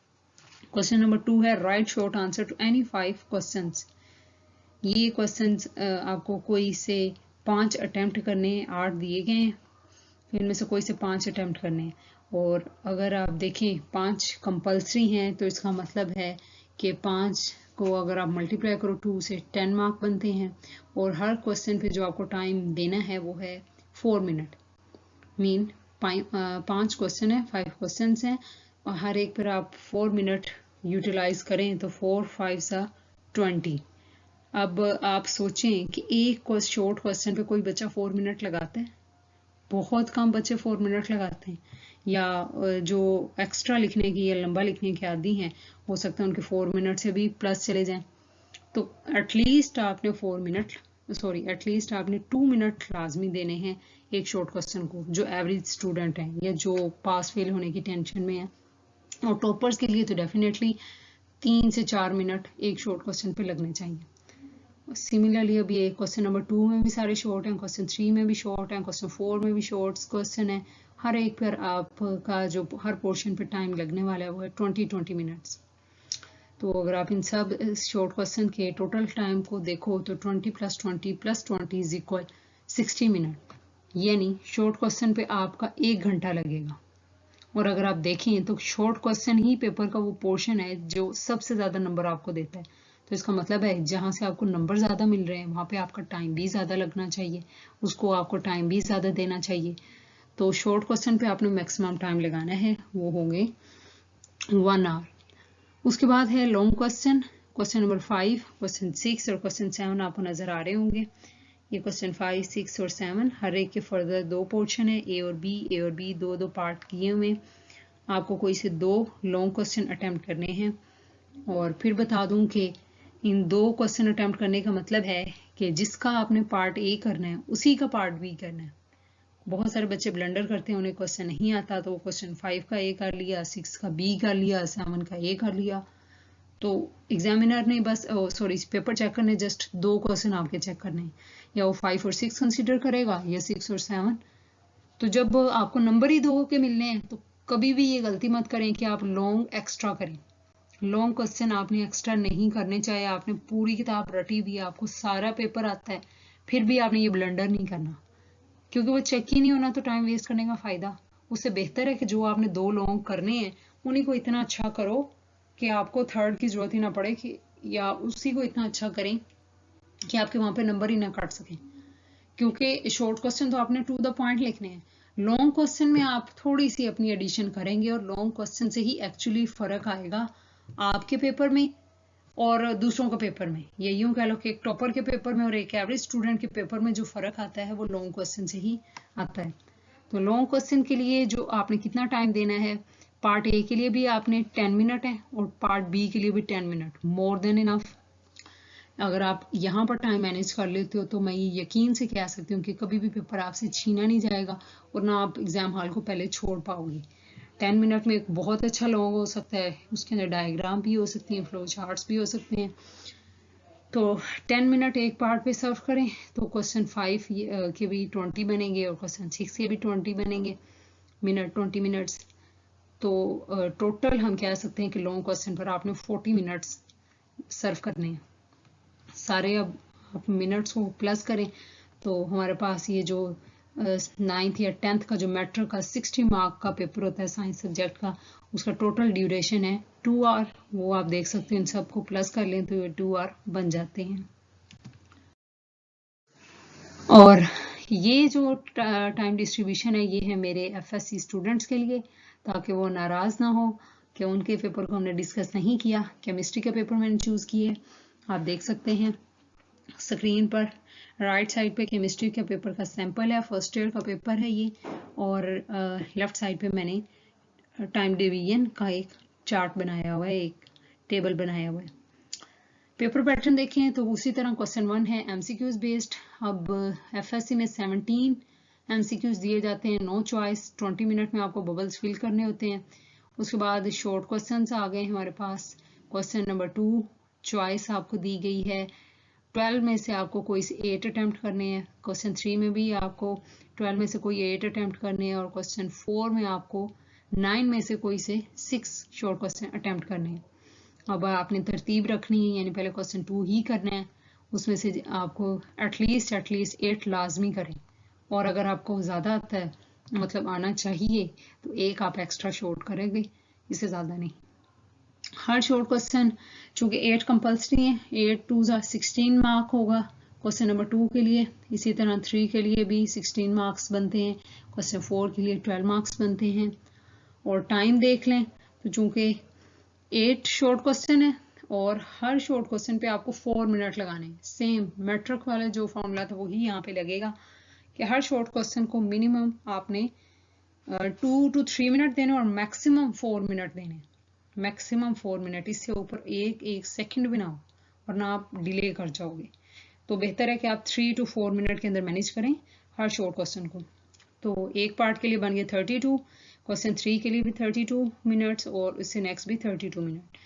क्वेश्चन नंबर 2 है right short answer to any 5 questions. ये क्वेश्चंस आपको कोई से 5 अटेम्प्ट करने, 8 दिए गए हैं, फिर इनमें से कोई से 5 अटेम्प्ट करने हैं। और अगर आप देखें 5 कंपल्सरी हैं, तो इसका मतलब है कि 5 को अगर आप मल्टीप्लाई करो 2 से 10 मार्क बनते हैं। और हर क्वेश्चन पे जो आपको टाइम देना है वो है 4 मिनट। मीन 5 क्वेश्चन है, 5 क्वेश्चन हैं, और हर एक पर आप 4 मिनट यूटिलाइज करें तो 4 5 20। अब आप सोचें कि एक शॉर्ट क्वेश्चन पे कोई बच्चा 4 मिनट लगाता है? बहुत कम बच्चे 4 मिनट लगाते हैं। या जो एक्स्ट्रा लिखने की या लंबा लिखने के आदी हैं, हो सकता है उनके 4 मिनट से भी प्लस चले जाएं। तो एटलीस्ट आपने 2 मिनट लाजमी देने हैं एक शॉर्ट क्वेश्चन को, जो एवरेज स्टूडेंट हैं या जो पास फेल होने की टेंशन में है। और टॉपर्स के लिए तो डेफिनेटली 3 से 4 मिनट एक शॉर्ट क्वेश्चन पे लगने चाहिए। सिमिलरली अभी एक क्वेश्चन नंबर 2 में भी सारे शॉर्ट हैं, क्वेश्चन 3 में भी शॉर्ट हैं, क्वेश्चन 4 में भी शॉर्ट क्वेश्चन है। हर एक पर आपका जो हर पोर्शन पे टाइम लगने वाला है वो है 20 मिनट्स। तो अगर आप इन सब शॉर्ट क्वेश्चन के टोटल टाइम को देखो तो 20 + 20 + 20 इज इक्वल 60 मिनट, यानी शॉर्ट क्वेश्चन पे आपका 1 घंटा लगेगा। और अगर आप देखें तो शॉर्ट क्वेश्चन ही पेपर का वो पोर्शन है जो सबसे ज़्यादा नंबर आपको देता है। तो इसका मतलब है जहाँ से आपको नंबर ज़्यादा मिल रहे हैं वहाँ पे आपका टाइम भी ज़्यादा लगना चाहिए, उसको आपको टाइम भी ज़्यादा देना चाहिए। तो शॉर्ट क्वेश्चन पे आपने मैक्सिमम टाइम लगाना है, वो होंगे 1 आवर। उसके बाद है long question, question number 5, question 6 और क्वेश्चन 7 आपको नज़र आ रहे होंगे। ये क्वेश्चन 5, 6 और 7 हर एक के फर्दर 2 पोर्शन है, ए और बी 2 पार्ट किए हुए। आपको कोई से 2 लॉन्ग क्वेश्चन अटेम्प्ट करने हैं। और फिर बता दूं कि इन 2 क्वेश्चन अटेम्प्ट करने का मतलब है कि जिसका आपने पार्ट ए करना है उसी का पार्ट बी करना है। बहुत सारे बच्चे ब्लंडर करते हैं, उन्हें क्वेश्चन नहीं आता तो वो क्वेश्चन 5 का ए कर लिया, 6 का बी कर लिया, 7 का ए कर लिया। तो एग्जामिनर ने बस पेपर चेकर ने जस्ट 2 क्वेश्चन आपके चेक करने हैं, या वो 5 और 6 कंसीडर करेगा या 6 और 7। तो जब आपको नंबर ही 2 के मिलने हैं तो कभी भी ये गलती मत करें कि आप लॉन्ग एक्स्ट्रा करें। लॉन्ग क्वेश्चन आपने एक्स्ट्रा नहीं करने, चाहे आपने पूरी किताब रटी हुई है, आपको सारा पेपर आता है, फिर भी आपने ये ब्लंडर नहीं करना, क्योंकि वो चेक ही नहीं होना तो टाइम वेस्ट करने का फायदा। उससे बेहतर है कि जो आपने 2 लॉन्ग करने हैं उन्हीं को इतना अच्छा करो कि आपको थर्ड की जरूरत ही ना पड़े, कि या उसी को इतना अच्छा करें कि आपके वहां पे नंबर ही ना काट सकें। क्योंकि शॉर्ट क्वेश्चन तो आपने टू द पॉइंट लिखने हैं, लॉन्ग क्वेश्चन में आप थोड़ी सी अपनी एडिशन करेंगे और लॉन्ग क्वेश्चन से ही एक्चुअली फर्क आएगा आपके पेपर में और दूसरों के पेपर में। ये यूं कह लो कि एक टॉपर के पेपर में और एक एवरेज स्टूडेंट के पेपर में जो फर्क आता है वो लॉन्ग क्वेश्चन से ही आता है। तो लॉन्ग क्वेश्चन के लिए जो आपने कितना टाइम देना है, पार्ट ए के लिए भी आपने 10 मिनट है और पार्ट बी के लिए भी 10 मिनट, मोर देन इनफ। अगर आप यहाँ पर टाइम मैनेज कर लेते हो तो मैं ये यकीन से कह सकती हूँ कि कभी भी पेपर आपसे छीना नहीं जाएगा और ना आप एग्जाम हॉल को पहले छोड़ पाओगे। 10 मिनट में एक बहुत अच्छा लॉन्ग हो सकता है, उसके अंदर डायग्राम भी हो सकती हैं, फ्लो चार्ट्स भी हो सकते हैं। तो 10 मिनट एक पार्ट पे सर्व करें तो क्वेश्चन 5 के भी 20 बनेंगे और क्वेश्चन 6 के भी 20 बनेंगे, मिनट 20 मिनट्स। तो टोटल हम कह सकते हैं कि लॉन्ग क्वेश्चन पर आपने 40 मिनट्स सर्व करने हैं सारे। अब आप मिनट्स को प्लस करें तो हमारे पास ये जो 9th या 10th का जो मैट्रिक का 60 मार्क का पेपर होता है साइंस सब्जेक्ट का, उसका टोटल ड्यूरेशन है 2 आवर। वो आप देख सकते हैं, इन सबको प्लस कर लें तो ये 2 आवर बन जाते हैं। और ये जो टाइम डिस्ट्रीब्यूशन है ये है मेरे एफएससी स्टूडेंट्स के लिए, ताकि वो नाराज ना हो कि उनके पेपर को हमने डिस्कस नहीं किया। केमिस्ट्री का पेपर मैंने चूज किया, आप देख सकते हैं स्क्रीन पर राइट साइड पे केमिस्ट्री के पेपर का सैंपल है, फर्स्ट ईयर का पेपर है ये, और लेफ्ट साइड पे मैंने टाइम डिवीजन का एक चार्ट बनाया हुआ है, एक टेबल बनाया हुआ है। पेपर पैटर्न देखें तो उसी तरह क्वेश्चन 1 है एमसीक्यूज बेस्ड। अब एफएससी में 17 एमसीक्यूज दिए जाते हैं, नो चॉइस, 20 मिनट में आपको बबल्स फिल करने होते हैं। उसके बाद शॉर्ट क्वेश्चंस आ गए हमारे पास। क्वेश्चन नंबर 2 चॉइस आपको दी गई है, 12 में से आपको कोई से 8 अटेम्प्ट करने हैं। क्वेश्चन 3 में भी आपको 12 में से कोई 8 अटेम्प्ट करने हैं और क्वेश्चन 4 में आपको 9 में से कोई से 6 शॉर्ट क्वेश्चन अटेम्प्ट करने हैं। अब आपने तरतीब रखनी है, यानी पहले क्वेश्चन 2 ही करना है, उसमें से आपको एटलीस्ट 8 लाजमी करें, और अगर आपको ज़्यादा आता है, मतलब आना चाहिए, तो एक आप एक्स्ट्रा शॉर्ट करेंगे, इससे ज़्यादा नहीं। हर शॉर्ट क्वेश्चन चूंकि 8 कंपल्सरी है, 8 2 16 मार्क होगा क्वेश्चन नंबर 2 के लिए। इसी तरह 3 के लिए भी 16 मार्क्स बनते हैं, क्वेश्चन 4 के लिए 12 मार्क्स बनते हैं। और टाइम देख लें तो चूंकि 8 शॉर्ट क्वेश्चन है और हर शॉर्ट क्वेश्चन पे आपको 4 मिनट लगाने हैं। सेम मैट्रिक वाला जो फॉर्मूला था वही यहाँ पे लगेगा कि हर शॉर्ट क्वेश्चन को मिनिमम आपने 2 to 3 मिनट देने और मैक्सिमम 4 मिनट देने, मैक्सिमम 4 मिनट, इससे ऊपर एक सेकंड भी ना हो वरना आप डिले कर जाओगे। तो बेहतर है कि आप 3 to 4 मिनट के अंदर मैनेज करें हर शॉर्ट क्वेश्चन को। तो एक पार्ट के लिए बन गए 32, क्वेश्चन 3 के लिए भी 32 मिनट्स और इससे नेक्स्ट भी 32 मिनट।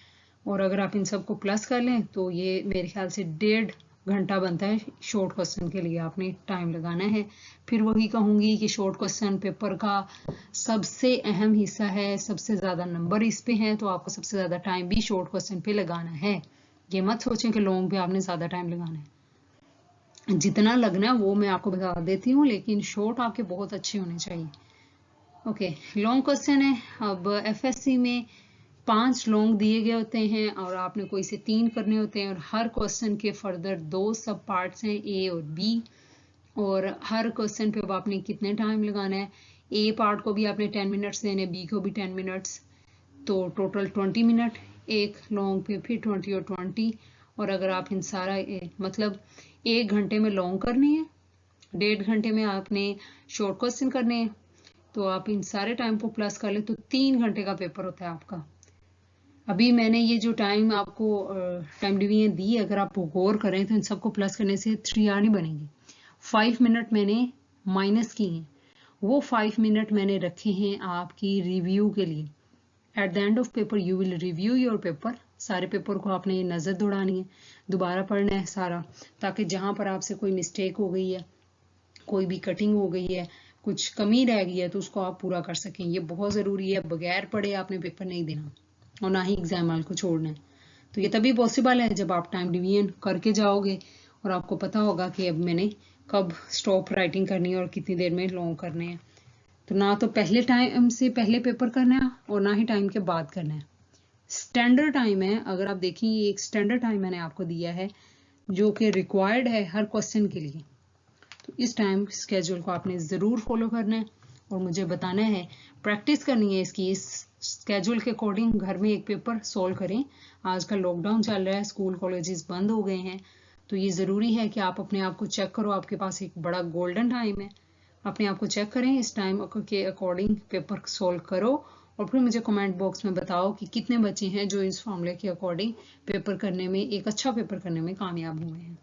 और अगर आप इन सबको प्लस कर लें तो ये मेरे ख्याल से 1.5 घंटा बनता है शॉर्ट क्वेश्चन के लिए आपने टाइम लगाना है। फिर वही कहूँगी कि शॉर्ट क्वेश्चन पेपर का सबसे अहम हिस्सा है, सबसे ज़्यादा नंबर इस पे हैं, तो आपको सबसे ज़्यादा टाइम भी शॉर्ट क्वेश्चन पे लगाना है। ये मत सोचें कि लॉन्ग पे आपने ज़्यादा टाइम लगाना है, जितना लगना है वो मैं आपको बता देती हूँ, लेकिन शॉर्ट आपके बहुत अच्छे होने चाहिए। ओके, लॉन्ग क्वेश्चन है। अब एफएससी में 5 लॉन्ग दिए गए होते हैं और आपने कोई से 3 करने होते हैं, और हर क्वेश्चन के फर्दर 2 सब पार्ट्स हैं, ए और बी, और हर क्वेश्चन पे आपने कितने टाइम लगाना है। ए पार्ट को भी आपने 10 मिनट्स देने, बी को भी 10 मिनट्स, तो टोटल 20 मिनट एक लॉन्ग पे, फिर 20 और 20। और अगर आप इन सारा मतलब 1 घंटे में लॉन्ग करनी है, 1.5 घंटे में आपने शॉर्ट क्वेश्चन करने हैं, तो आप इन सारे टाइम को प्लस कर ले तो 3 घंटे का पेपर होता है आपका। अभी मैंने ये जो टाइम आपको टाइम डिवीजन दी, अगर आप गौर करें तो इन सबको प्लस करने से 3 आवर नहीं बनेंगे, 5 मिनट मैंने माइनस किए हैं, वो 5 मिनट मैंने रखे हैं आपकी रिव्यू के लिए। At the end of paper you will review your paper. सारे पेपर को आपने नज़र दौड़ानी है, दोबारा पढ़ना है सारा, ताकि जहाँ पर आपसे कोई मिस्टेक हो गई है, कोई भी कटिंग हो गई है, कुछ कमी रह गई है, तो उसको आप पूरा कर सकें। ये बहुत ज़रूरी है, बगैर पढ़े आपने पेपर नहीं देना और ना ही एग्जाम हॉल को छोड़ना है। तो ये तभी पॉसिबल है जब आप टाइम डिवीजन करके जाओगे और आपको पता होगा कि अब मैंने कब स्टॉप राइटिंग करनी है और कितनी देर में लॉन्ग करने हैं। तो ना तो पहले टाइम से पहले पेपर करना है और ना ही टाइम के बाद करना है। स्टैंडर्ड टाइम है, अगर आप देखें ये एक स्टैंडर्ड टाइम मैंने आपको दिया है जो कि रिक्वायर्ड है हर क्वेश्चन के लिए। तो इस टाइम स्केड्यूल को आपने ज़रूर फॉलो करना है और मुझे बताना है, प्रैक्टिस करनी है इसकी। इस स्केड्यूल के अकॉर्डिंग घर में एक पेपर सॉल्व करें। आजकल लॉकडाउन चल रहा है, स्कूल कॉलेजेस बंद हो गए हैं, तो ये ज़रूरी है कि आप अपने आप को चेक करो। आपके पास एक बड़ा गोल्डन टाइम है, अपने आप को चेक करें, इस टाइम के अकॉर्डिंग पेपर सॉल्व करो और फिर मुझे कमेंट बॉक्स में बताओ कि कितने बच्चे हैं जो इस फॉर्मूले के अकॉर्डिंग पेपर करने में, एक अच्छा पेपर करने में कामयाब हुए हैं।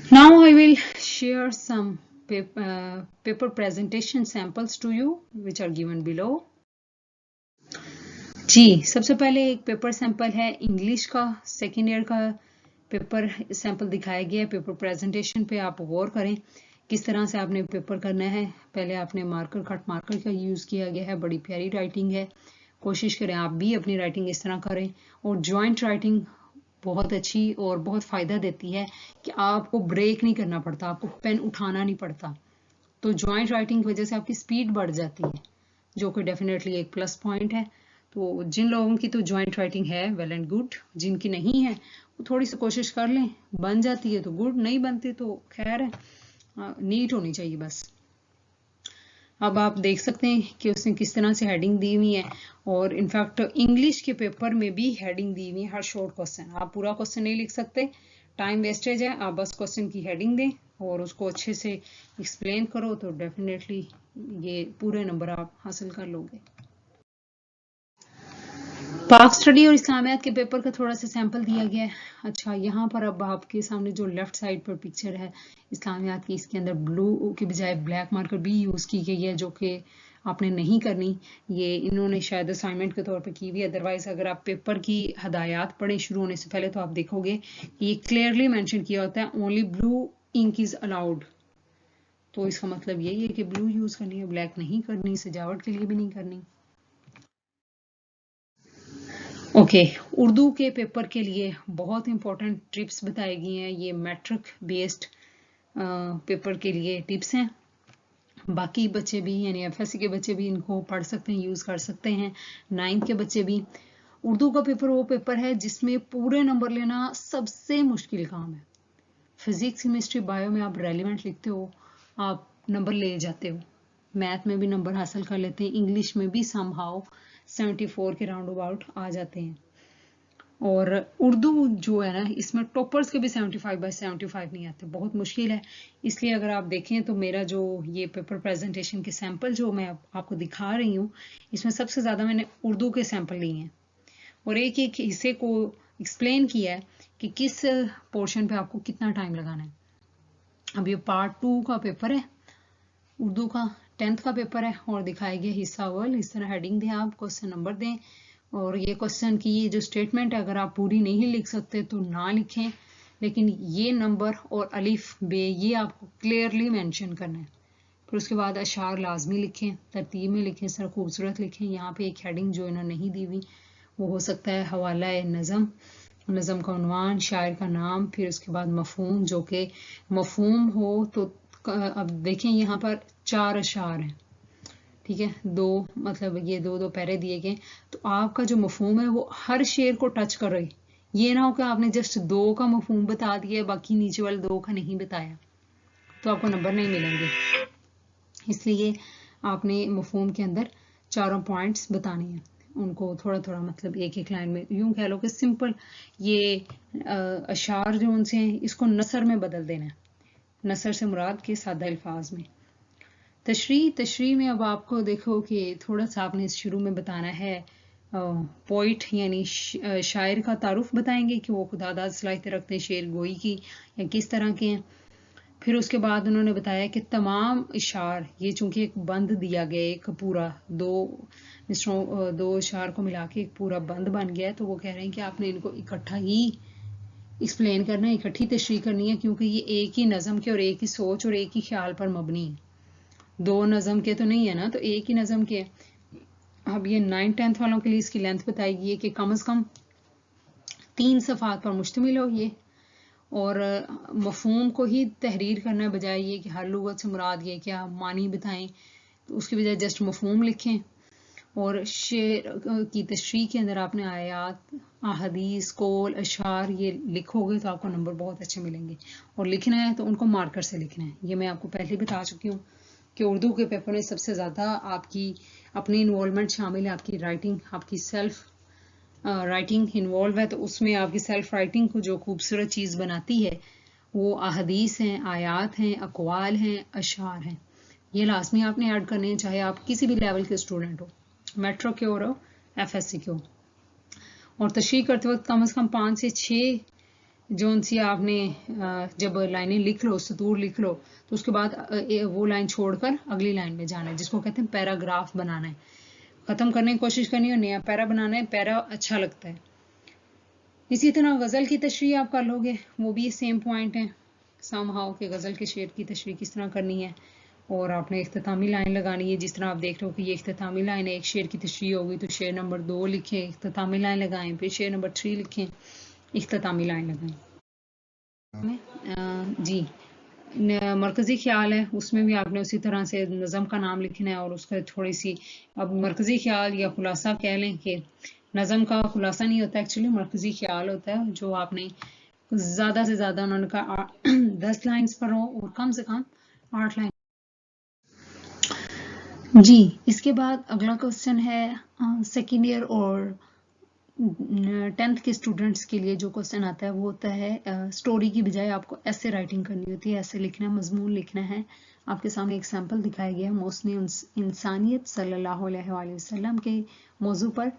Now I will share some paper presentation samples to you which are given below. जी, सबसे पहले एक पेपर सैंपल है इंग्लिश का, सेकेंड ईयर का पेपर सैंपल दिखाया गया है। पेपर प्रेजेंटेशन पे आप गौर करें किस तरह से आपने पेपर करना है। पहले आपने मार्कर, कट मार्कर का यूज़ किया गया है, बड़ी प्यारी राइटिंग है। कोशिश करें आप भी अपनी राइटिंग इस तरह करें। और जॉइंट राइटिंग बहुत अच्छी और बहुत फ़ायदा देती है कि आपको ब्रेक नहीं करना पड़ता, आपको पेन उठाना नहीं पड़ता। तो जॉइंट राइटिंग की वजह से आपकी स्पीड बढ़ जाती है, जो कि डेफिनेटली एक प्लस पॉइंट है। तो जिन लोगों की तो जॉइंट राइटिंग है, वेल एंड गुड। जिनकी नहीं है वो थोड़ी सी कोशिश कर लें, बन जाती है तो गुड, नहीं बनती तो खैर है, नीट होनी चाहिए बस। अब आप देख सकते हैं कि उसने किस तरह से हेडिंग दी हुई है, और इनफैक्ट इंग्लिश के पेपर में भी हेडिंग दी हुई है हर शॉर्ट क्वेश्चन। आप पूरा क्वेश्चन नहीं लिख सकते, टाइम वेस्टेज है। आप बस क्वेश्चन की हेडिंग दें और उसको अच्छे से एक्सप्लेन करो तो डेफिनेटली ये पूरे नंबर आप हासिल कर लोगे। पाक स्टडी और इस्लामियात के पेपर का थोड़ा सा सैंपल दिया गया है। अच्छा, यहाँ पर अब आपके सामने जो लेफ्ट साइड पर पिक्चर है इस्लामियात की, इसके अंदर ब्लू के बजाय ब्लैक मार्कर भी यूज़ की गई है, जो कि आपने नहीं करनी। ये इन्होंने शायद असाइनमेंट के तौर पे की हुई है। अदरवाइज अगर आप पेपर की हदायत पढ़ें शुरू होने से पहले तो आप देखोगे कि ये क्लियरली मेंशन किया होता है only blue ink is allowed. तो इसका मतलब यही है कि ब्लू यूज़ करनी है, ब्लैक नहीं करनी, सजावट के लिए भी नहीं करनी। ओके, उर्दू के पेपर के लिए बहुत इंपॉर्टेंट टिप्स बताई गई हैं। ये मैट्रिक बेस्ड पेपर के लिए टिप्स हैं। बाकी बच्चे भी यानी एफएससी के बच्चे भी इनको पढ़ सकते हैं, यूज़ कर सकते हैं, 9th के बच्चे भी। उर्दू का पेपर वो पेपर है जिसमें पूरे नंबर लेना सबसे मुश्किल काम है। फिजिक्स, केमिस्ट्री, बायो में आप रेलिवेंट लिखते हो, आप नंबर ले जाते हो, मैथ में भी नंबर हासिल कर लेते हैं, इंग्लिश में भी समहाउ 74 के राउंड अबाउट आ जाते हैं। और उर्दू जो है ना, इसमें टॉपर्स के भी 75/75 नहीं आते, बहुत मुश्किल है। इसलिए अगर आप देखें तो मेरा जो ये पेपर प्रेजेंटेशन के सैंपल जो मैं आपको दिखा रही हूँ, इसमें सबसे ज़्यादा मैंने उर्दू के सैंपल लिए हैं और एक एक हिस्से को एक्सप्लेन किया है कि किस पोर्शन पे आपको कितना टाइम लगाना है। अब ये पार्ट 2 का पेपर है, उर्दू का 10th का पेपर है और दिखाया गया हिस्सा अव्वल। इस तरह हेडिंग दें, आप क्वेश्चन नंबर दें और ये क्वेश्चन की ये जो स्टेटमेंट है अगर आप पूरी नहीं लिख सकते तो ना लिखें, लेकिन ये नंबर और अलिफ बे ये आपको क्लियरली मेंशन करना है। फिर उसके बाद अशार लाजमी लिखें, तरतीब में लिखें, सर खूबसूरत लिखें। यहाँ पे एक हेडिंग जो इन्होंने नहीं दी हुई वो हो सकता है हवाला नज़म, नज़म का उन्वान, शायर का नाम, फिर उसके बाद मफहूम, जो कि मफहूम हो तो अब देखें यहाँ पर 4 अशार हैं, ठीक है, दो मतलब ये दो पैरे दिए गए, तो आपका जो मफहूम है वो हर शेर को टच कर रही। ये ना हो कि आपने जस्ट 2 का मफहूम बता दिया, बाकी नीचे वाले 2 का नहीं बताया, तो आपको नंबर नहीं मिलेंगे। इसलिए आपने मफहूम के अंदर चारों पॉइंट्स बताने हैं, उनको थोड़ा थोड़ा मतलब एक एक लाइन में, यूं कह लो कि सिंपल ये अशार जो उनसे हैं इसको नसर में बदल देना है। नसर से मुराद के सादा अल्फाज में। तशरीह में अब आपको देखो कि थोड़ा सा आपने शुरू में बताना है पोइट यानी शायर का तारुफ बताएंगे कि वो खुदादाद सलाहियत रखते हैं, शेर गोई की या किस तरह के हैं। फिर उसके बाद उन्होंने बताया कि तमाम इशार, ये चूंकि एक बंद दिया गया, एक पूरा दो इशार को मिला के एक पूरा बंद बन गया है, तो वो कह रहे हैं कि आपने इनको इकट्ठा ही एक्सप्लेन करना है, इकट्ठी तशरीह करनी है, क्योंकि ये एक ही नज़म के और एक ही सोच और एक ही ख्याल पर मबनी है, दो नज़म के तो नहीं है ना, तो एक ही नज़म के। अब ये 9th-10th वालों के लिए इसकी लेंथ बताएगी है कि कम से कम 3 सफ़ात पर मुश्तमिल हो ये, और मफहूम को ही तहरीर करना बजाय ये कि हर लुगत से मुराद ये क्या मानी बताएं, तो उसकी बजाय जस्ट मफहूम लिखें। और शेर की तशरीह के अंदर आपने आयात, अहादीस, कौल, अशार ये लिखोगे तो आपको नंबर बहुत अच्छे मिलेंगे। और लिखना है तो उनको मार्कर से लिखना है, ये मैं आपको पहले बता चुकी हूँ कि उर्दू के पेपर में सबसे ज़्यादा आपकी अपनी इन्वॉल्वमेंट शामिल है, आपकी राइटिंग, आपकी सेल्फ राइटिंग इन्वॉल्व है, तो उसमें आपकी सेल्फ राइटिंग को जो खूबसूरत चीज़ बनाती है वो अहादीस हैं, आयात हैं, अकवाल हैं, अशार हैं। ये लाजमी आपने ऐड करने हैं, चाहे आप किसी भी लेवल के स्टूडेंट हो, मेट्रो के हो, FSC के हो। और तशरीह करते वक्त कम से कम 5 से 6 जो उनसी आपने जब लाइनें लिख लो, सतूर लिख लो, तो उसके बाद वो लाइन छोड़कर अगली लाइन में जाना है, जिसको कहते हैं पैराग्राफ बनाना है, ख़त्म करने की कोशिश करनी है और नया पैरा बनाना है, पैरा अच्छा लगता है। इसी तरह गज़ल की तशरीह आप कर लोगे, वो भी सेम पॉइंट है समहाउ के गज़ल के शेर की तशरीह किस तरह करनी है, और आपने इख्तितामी लाइन लगानी है, जिस तरह आप देख रहे हो कि ये इख्तितामी लाइन है, एक शेर की तशरीह होगी तो शेर नंबर 2 लिखें, इख्तितामी लाइन लगाएं, फिर शेर नंबर 3 लिखें, इख्तितामी लाइन लगाएं। जी, मरकज़ी ख्याल है, उसमें भी आपने उसी तरह से नज़म का नाम लिखना है और उसका थोड़ी सी, अब मरकज़ी ख्याल या खुलासा कह लें कि नज़म का खुलासा नहीं होता, एक्चुअली मरकज़ी ख्याल होता है, जो आपने ज़्यादा से ज़्यादा उन्होंने कहा 10 लाइन्स पर हो और कम से कम 8 लाइन। जी, इसके बाद अगला क्वेश्चन है सेकेंड ईयर और 10th के स्टूडेंट्स के लिए जो क्वेश्चन आता है वो होता है स्टोरी की बजाय आपको ऐसे राइटिंग करनी होती है, ऐसे लिखना है, मजमून लिखना है। आपके सामने एक सैंपल दिखाया गया है मौसमी इंसानियत सल्लल्लाहु अलैहि वसल्लम के मौजू पर।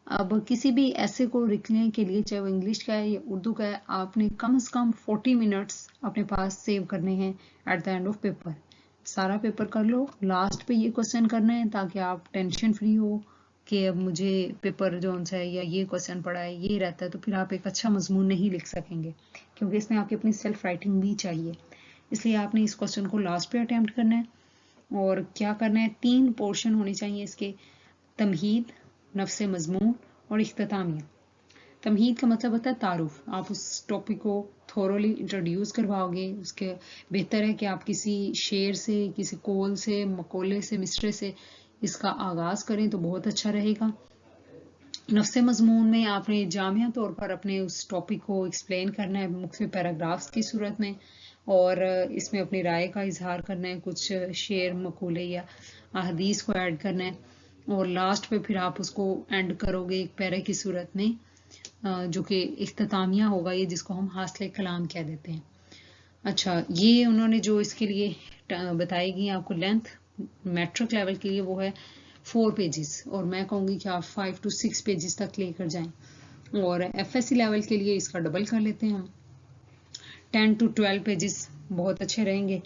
अब किसी भी ऐसे को लिखने के लिए, चाहे वो इंग्लिश का है या उर्दू का है, आपने कम से कम 40 मिनट्स अपने पास सेव करने हैं at the end of paper. सारा पेपर कर लो, लास्ट पे ये क्वेश्चन करना है ताकि आप टेंशन फ्री हो कि अब मुझे पेपर जो है या ये क्वेश्चन पड़ा है ये रहता है, तो फिर आप एक अच्छा मजमून नहीं लिख सकेंगे, क्योंकि इसमें आपकी अपनी सेल्फ राइटिंग भी चाहिए। इसलिए आपने इस क्वेश्चन को लास्ट पे अटेम्प्ट करना है। और क्या करना है, 3 पोर्शन होने चाहिए इसके, तमहीद, नफ्स मजमून और इख्तितामिया। तमहीद का मतलब होता है तारुफ, आप उस टॉपिक को थोरोली इंट्रोड्यूस करवाओगे। उसके बेहतर है कि आप किसी शेर से, किसी कोल से, मकोले से, मिसरे से इसका आगाज करें तो बहुत अच्छा रहेगा। नफ्स मजमून में आपने जामिया तौर पर अपने उस टॉपिक को एक्सप्लेन करना है मुख्तलिफ पैराग्राफ्स की सूरत में, और इसमें अपनी राय का इजहार करना है, कुछ शेर, मकूले या अहदीस को ऐड करना है, और लास्ट पे फिर आप उसको एंड करोगे एक पैरा की सूरत में, जो कि इख्तितामिया होगा, ये जिसको हम हासिल कलाम कह देते हैं। अच्छा, ये उन्होंने जो इसके लिए बताएगी आपको लेंथ मैट्रिक लेवल के लिए, वो है 4 पेजेस, और मैं कहूँगी कि आप 5 to 6 पेजेस तक लेकर जाएं। और FSC लेवल के लिए इसका डबल कर लेते हैं हम, 10 to 12 पेजेस बहुत अच्छे रहेंगे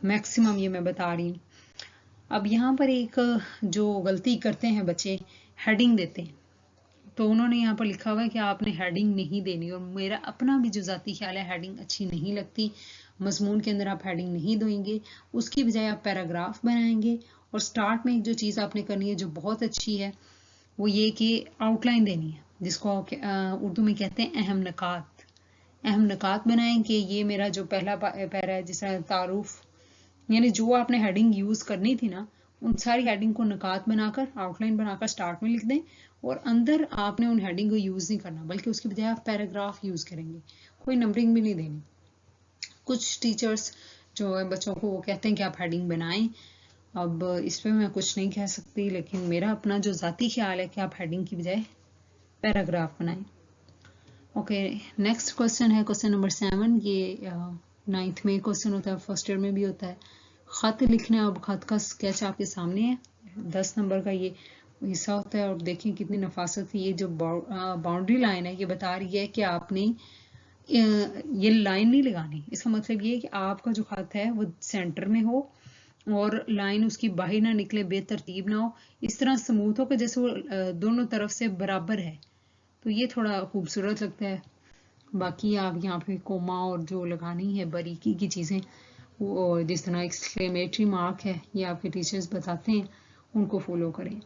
मैक्सिमम, ये मैं बता रही हूँ। अब यहाँ पर एक जो गलती करते हैं बच्चे, हेडिंग देते हैं, तो उन्होंने यहाँ पर लिखा हुआ है कि आपने हेडिंग नहीं देनी, और मेरा अपना भी जो ज़ाती ख्याल है, हेडिंग अच्छी नहीं लगती। मजमून के अंदर आप हेडिंग नहीं देंगे, उसकी बजाय आप पैराग्राफ बनाएंगे, और स्टार्ट में एक जो चीज़ आपने करनी है जो बहुत अच्छी है वो ये कि आउटलाइन देनी है, जिसको उर्दू में कहते हैं अहम नकात। अहम नकात बनाएं कि ये मेरा जो पहला पैरा है, जिस तरह तारुफ, यानी जो आपने हेडिंग यूज़ करनी थी ना, उन सारी हेडिंग को नकात बनाकर, आउटलाइन बनाकर स्टार्ट में लिख दें, और अंदर आपने उन हेडिंग को यूज़ नहीं करना, बल्कि उसके बजाय आप पैराग्राफ यूज़ करेंगे, कोई नंबरिंग भी नहीं देनी। कुछ टीचर्स जो है बच्चों को वो कहते हैं कि आप हेडिंग बनाएं, अब इस पर मैं कुछ नहीं कह सकती, लेकिन मेरा अपना जो ज़ाती ख्याल है कि आप हेडिंग की बजाय पैराग्राफ बनाएं। ओके, नेक्स्ट क्वेश्चन है क्वेश्चन नंबर 7। ये 9th में क्वेश्चन होता है, फर्स्ट ईयर में भी होता है। खत लिखना, अब खत का स्केच आपके सामने है, 10 नंबर का ये हिस्सा होता है, और देखें कितनी नफासत है। ये जो बाउंड्री लाइन है ये बता रही है कि आपने ये लाइन नहीं लगानी। इसका मतलब ये है कि आपका जो खत है वो सेंटर में हो और लाइन उसकी बाहर ना निकले, बेतरतीब ना हो, इस तरह स्मूथ हो कि जैसे वो दोनों तरफ से बराबर है, तो ये थोड़ा खूबसूरत लगता है। बाकी आप यहाँ पे कोमा और जो लगानी है बारीकी की चीज़ें, वो जिस तरह एक्सक्लेमेटरी मार्क है ये आपके टीचर्स बताते हैं, उनको फॉलो करें।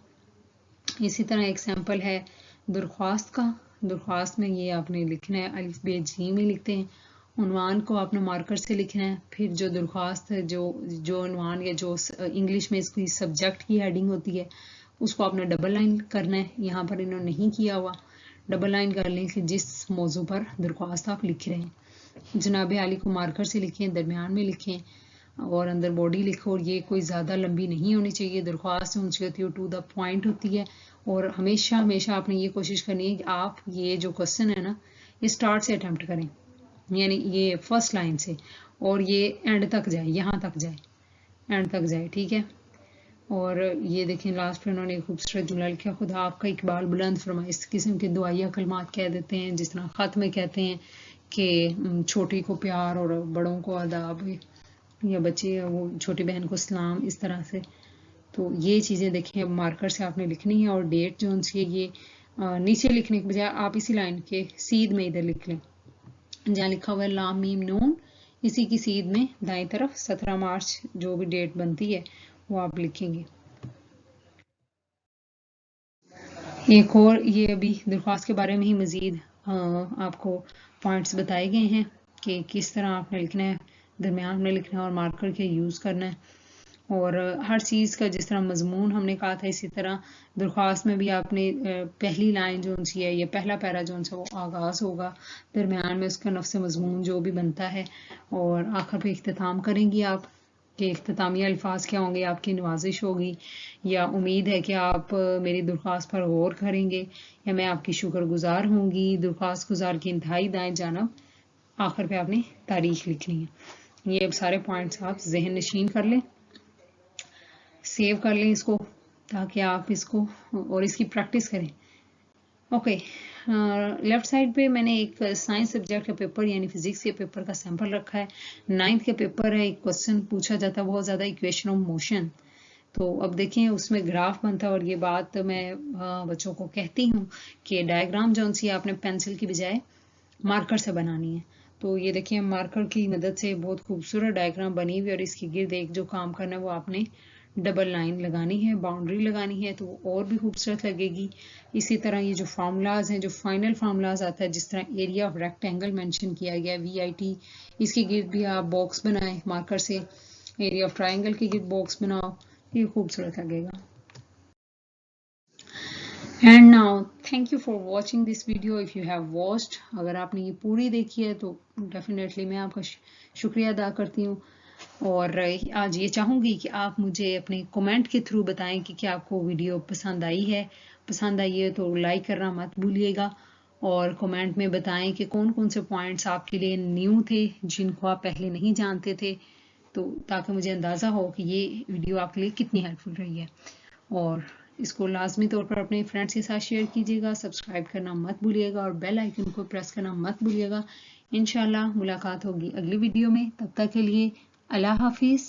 इसी तरह एक सैम्पल है दरख्वास्त का। दरख्वास्त में ये आपने लिखना है, अलिफ बे जी में लिखते हैं। उन्वान को आपने मार्कर से लिखना है। फिर जो दरख्वास्त है, जो उन्वान या जो इंग्लिश में इसकी सब्जेक्ट की हेडिंग होती है, उसको आपने डबल लाइन करना है। यहाँ पर इन्होंने नहीं किया हुआ, डबल लाइन कर लें कि जिस मौजू पर दरख्वास्त आप लिख रहे हैं। जनाब आली को मार्कर से लिखें, दरमियान में लिखें और अंदर बॉडी लिखो। और ये कोई ज़्यादा लंबी नहीं होनी चाहिए। दरख्वास्त ऊँची होती है, टू द पॉइंट होती है। और हमेशा हमेशा आपने ये कोशिश करनी है कि आप ये जो क्वेश्चन है ना, ये स्टार्ट से अटैम्प्ट करें, यानी ये फर्स्ट लाइन से, और ये एंड तक जाए, यहाँ तक जाए, एंड तक जाए, ठीक है। और ये देखें लास्ट में उन्होंने खूबसूरत जुमला लिखा, खुदा आपका इकबाल बुलंद फरमाए। इस किस्म के दुआया कलमात कह देते हैं, जिस तरह ख़त में कहते हैं कि छोटी को प्यार और बड़ों को आदाब, या बच्चे वो छोटी बहन को सलाम, इस तरह से। तो ये चीज़ें देखें मार्कर से आपने लिखनी है। और डेट जो उनसे ये नीचे लिखने के बजाय आप इसी लाइन के सीध में इधर लिख लें, जहाँ लिखा हुआ है लाम मीम नून, इसी की सीध में दाएं तरफ 17 मार्च जो भी डेट बनती है वो आप लिखेंगे। एक और ये अभी दरख्वास्त के बारे में ही मज़ीद आपको पॉइंट्स बताए गए हैं कि किस तरह आपने लिखना है, दरमियान में लिखना है और मार्कर के यूज़ करना है। और हर चीज़ का जिस तरह मजमून हमने कहा था, इसी तरह दरख्वास्त में भी आपने पहली लाइन जो उनसी है, या पहला पैरा जो उनसे वो आगाज़ होगा, दरमियान में उसका नफ्स मजमून जो भी बनता है, और आखिर पे इख्तिताम करेंगी आप कि इख्तितामी अल्फाज क्या होंगे। आपकी नवाजिश होगी या उम्मीद है कि आप मेरी दरख्वास्त पर गौर करेंगे, या मैं आपकी शुक्रगुजार होंगी। दरख्वास्त गुजार की इंतहाई दाएं जानब आखिर पे आपने तारीख लिखनी है। ये अब सारे पॉइंट्स आप जहन नशीन कर लें, सेव कर लें इसको, ताकि आप इसको और इसकी प्रैक्टिस करें। ओके, लेफ्ट साइड पे मैंने एक साइंस सब्जेक्ट का पेपर यानी फिजिक्स के पेपर का सैंपल रखा है। 9th का पेपर है। एक क्वेश्चन पूछा जाता है बहुत ज़्यादा, इक्वेशन ऑफ मोशन। तो अब देखें उसमें ग्राफ बनता है, और ये बात मैं बच्चों को कहती हूँ कि डायग्राम जो सी आपने पेंसिल की बजाय मार्कर से बनानी है। तो ये देखिए मार्कर की मदद से बहुत खूबसूरत डायग्राम बनी हुई, और इसके गिर्द एक जो काम करना है वो आपने डबल लाइन लगानी है, बाउंड्री लगानी है, तो और भी खूबसूरत लगेगी। इसी तरह ये जो फार्मूलाज हैं, जो फाइनल फार्मूलाज आता है, जिस तरह एरिया ऑफ रेक्टेंगल मेंशन किया गया है VIT, इसके गिर्द भी आप बॉक्स बनाएं मार्कर से। एरिया ऑफ ट्राइंगल के गिर्द बॉक्स बनाओ, ये खूबसूरत लगेगा। And now thank you for watching this video. If you have watched, अगर आपने ये पूरी देखी है तो डेफिनेटली मैं आपका शुक्रिया अदा करती हूँ। और आज ये चाहूँगी कि आप मुझे अपने कमेंट के थ्रू बताएं कि क्या आपको वीडियो पसंद आई है। पसंद आई है तो लाइक करना मत भूलिएगा, और कमेंट में बताएं कि कौन कौन से पॉइंट्स आपके लिए न्यू थे, जिनको आप पहले नहीं जानते थे, तो ताकि मुझे अंदाज़ा हो कि ये वीडियो आपके लिए कितनी हेल्पफुल रही है। और इसको लाजमी तौर पर अपने फ्रेंड्स के साथ शेयर कीजिएगा, सब्सक्राइब करना मत भूलिएगा, और बेल आइकन को प्रेस करना मत भूलिएगा। इंशाल्लाह मुलाकात होगी अगली वीडियो में। तब तक के लिए अल्लाह हाफिज़।